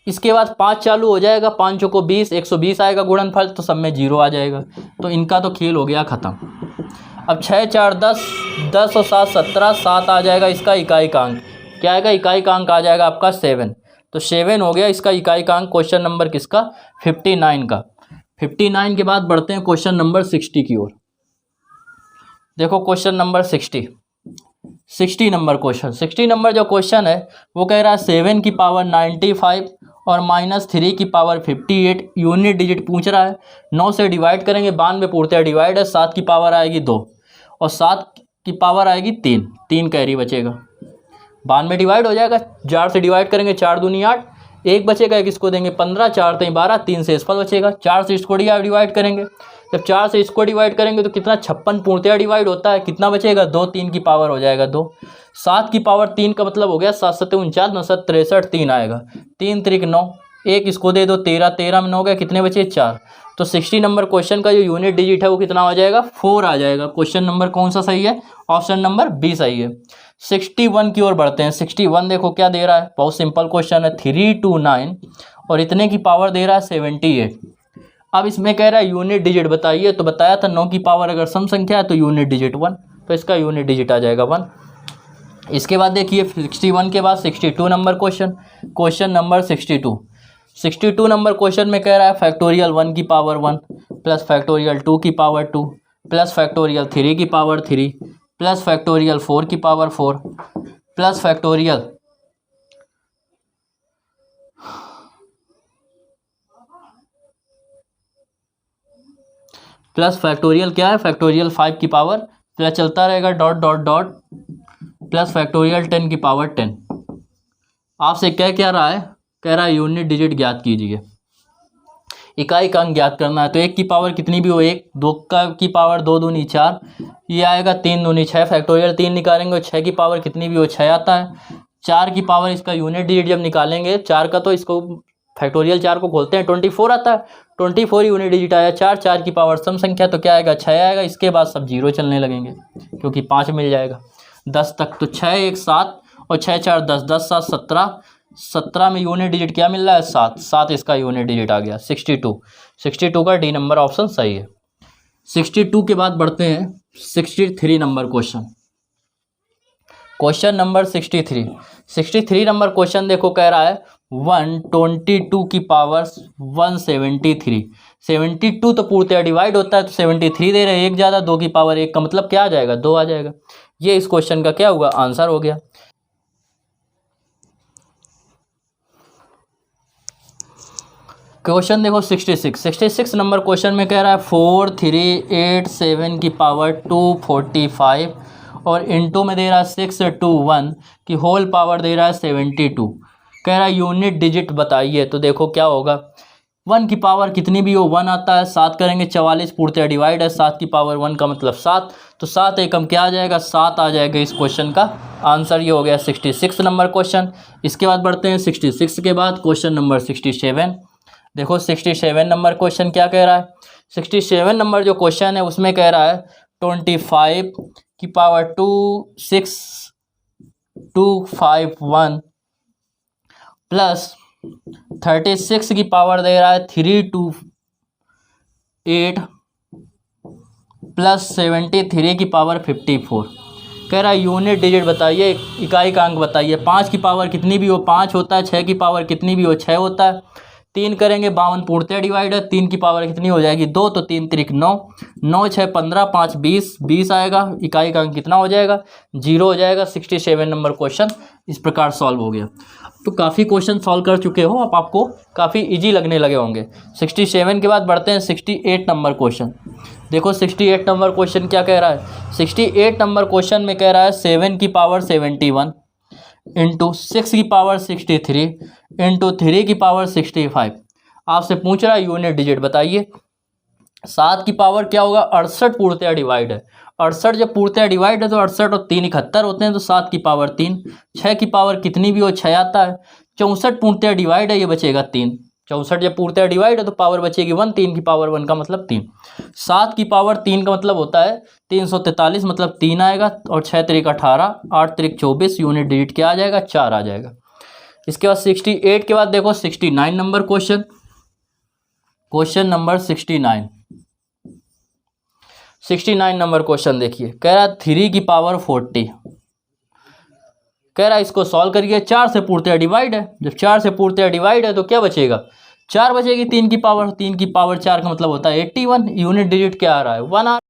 इसके बाद 5 चालू हो जाएगा, 5 को 20, 120 आएगा गुणनफल, तो सब में 0 आ जाएगा, तो इनका तो खेल हो गया ख़त्म। अब 6 4 10, 10 और 7 17, 7 आ जाएगा इसका इकाई का अंक, क्या आएगा इकाई का अंक आ जाएगा आपका 7, तो 7 हो गया इसका इकाई का अंक। क्वेश्चन नंबर किसका 59 का। 59 के बाद बढ़ते हैं क्वेश्चन नंबर 60 की ओर। देखो question number 60 number question, 60 number जो क्वेश्चन है वो कह रहा है 7 की पावर 95 और -3 की पावर 58 यूनिट डिजिट पूछ रहा है। 9 से डिवाइड करेंगे, 92 पूर्णतः डिवाइड है, 7 की पावर आएगी 2 और 7 की पावर आएगी 3, 3 कैरी बचेगा, 92 डिवाइड हो जाएगा, 4 से डिवाइड करेंगे 4 दूनी 8, 1 बचेगा, 1 इसको देंगे 15, 4 3 12, 3 से इसफल बचेगा, 4 से इसको डिवाइड करेंगे, जब 4 से इसको डिवाइड करेंगे तो कितना 56 पूर्णतः डिवाइड होता है, कितना बचेगा 2, 3 की पावर हो जाएगा 2, 7 की पावर 3 का मतलब हो गया 7 7 49, 9 7 63, 3 आएगा, 3 3 9, 1 इसको दे दो 13, 13 में 9 गया, कितने बचे 4। तो 60 नंबर क्वेश्चन का जो यूनिट डिजिट है वो कितना आ जाएगा 4 आ जाएगा। क्वेश्चन नंबर कौन सा सही है, ऑप्शन नंबर बी सही है। 61 की ओर बढ़ते हैं। 61 देखो क्या दे रहा है, बहुत सिंपल क्वेश्चन है, 3 2 9 और इतने की पावर दे रहा है 78। अब इसमें कह रहा है यूनिट डिजिट बताइए, तो बताया था 9 की पावर अगर सम संख्या है तो यूनिट डिजिट 1, तो इसका यूनिट डिजिट आ जाएगा 1। इसके बाद देखिए 61 के बाद 62 number question, question number 62 number question में कह रहा है फैक्टोरियल 1 की पावर 1 प्लस फैक्टोरियल 2 की पावर 2 प्लस फैक्टोरियल 3 की पावर 3 प्लस फैक्टोरियल 4 की पावर 4 प्लस फैक्टोरियल क्या है फैक्टोरियल 5 की पावर, प्लस चलता रहेगा dot dot dot plus factorial 10 की पावर 10। आपसे क्या रहा है, कह रहा है यूनिट डिजिट ज्ञात कीजिए, इकाई का अंक ज्ञात करना है। तो 1 की पावर कितनी भी हो 1, 2 की पावर 2 दूनी 4, ये आएगा 3 दूनी 6, फैक्टोरियल 3 निकालेंगे और 6 की पावर कितनी भी हो 6 आता है। 4 की पावर इसका यूनिट डिजिट जब निकालेंगे 4 का, तो इसको फैक्टोरियल 4 को खोलते हैं 24 आता है, 24 यूनिट डिजिट आया। 4 4 की पावर सम संख्या, तो क्या आएगा 6 आएगा। इसके बाद सब 0 चलने लगेंगे क्योंकि 5 मिल जाएगा 10 तक, तो 6 1 7 और 6 4 10, 10 7 17, 17 में यूनिट डिजिट क्या मिल रहा है 7, 7 इसका यूनिट डिजिट आ गया 62 का डी नंबर ऑप्शन सही है। 62 के बाद बढ़ते हैं 63 number question, question number 63 number question देखो कह रहा है 122 की पावर 173, 72 तो पूर्णतः डिवाइड होता है, तो 73 दे रहे हैं, 1 ज़्यादा 2 की पावर 1 का मतलब क्या आ जाएगा 2 आ जाएगा। ये इस क्वेश्चन का क्या हुआ आंसर हो गया। क्वेश्चन देखो 66 नंबर क्वेश्चन में कह रहा है 4 3 8 7 की पावर 245 और इनटू में दे रहा है 6 2 1 की होल पावर दे रहा है 72। कह रहा है यूनिट डिजिट बताइए, तो देखो क्या होगा 1 की पावर कितनी भी हो 1 आता है, 7 करेंगे 44 पूर्णतः डिवाइड है, 7 की पावर 1 का मतलब 7, तो 7 एकम क्या आ जाएगा 7 आ जाएगा। इस क्वेश्चन का आंसर ये हो गया 66 नंबर क्वेश्चन। इसके बाद बढ़ते हैं 66 के बाद क्वेश्चन नंबर 67। देखो 67 नंबर क्वेश्चन क्या कह रहा है, 67 नंबर जो क्वेश्चन है उसमें कह रहा है 25 की पावर 26251 प्लस 36 की पावर दे रहा है 328 प्लस 73 की पावर 54। कह रहा है यूनिट डिजिट बताइए, इकाई का अंक बताइए। 5 की पावर कितनी भी हो 5 होता है, 6 की पावर कितनी भी हो 6 होता है, 3 करेंगे 52 पूर्णतः डिवाइड है, 3 की पावर कितनी हो जाएगी 2, तो 3 त्रिक 9, 9 6 15, 5 20, 20 आएगा, इकाई का अंक कितना हो जाएगा 0 हो जाएगा। 67 नंबर क्वेश्चन इस प्रकार सॉल्व हो गया। तो काफ़ी क्वेश्चन सॉल्व कर चुके हो, अब आपको काफ़ी इजी लगने लगे होंगे। 67 के बाद बढ़ते हैं 68 नंबर क्वेश्चन। देखो 68 नंबर क्वेश्चन क्या कह रहा है। 68 नंबर क्वेश्चन में कह रहा है 7 की पावर 71 इंटू 6 की पावर 63 इंटू 3 की पावर 65। आपसे पूछ रहा है यूनिट डिजिट बताइए। 7 की पावर क्या होगा 68 पूर्णतः डिवाइड है, 68 जब पूर्णतः डिवाइड है तो 68 और 3 71 होते हैं, तो 7 की पावर 3, 6 की पावर कितनी भी हो 6 आता है, 64 पूर्णतः डिवाइड है, ये बचेगा 3, 64 जब पूर्णतः डिवाइड है तो पावर बचेगी 1, 3 की पावर 1 का मतलब 3, 7 की पावर 3 का मतलब होता है 343, मतलब 3 आएगा, और 6 त्रिक 18, 8 त्रिक 24, यूनिट डिजिट क्या आ जाएगा 4 आ जाएगा। इसके बाद 68 के बाद देखो 69 number question, question number 69 number question देखिए, कह रहा 3 की पावर 40, कह रहा इसको सॉल्व करिए। 4 से पूर्णतः डिवाइड है, जब 4 से पूर्णतः डिवाइड है तो क्या बचेगा 4 बचेगी, 3 की पावर 4 का मतलब होता है 81, यूनिट डिजिट क्या आ रहा है 1 आ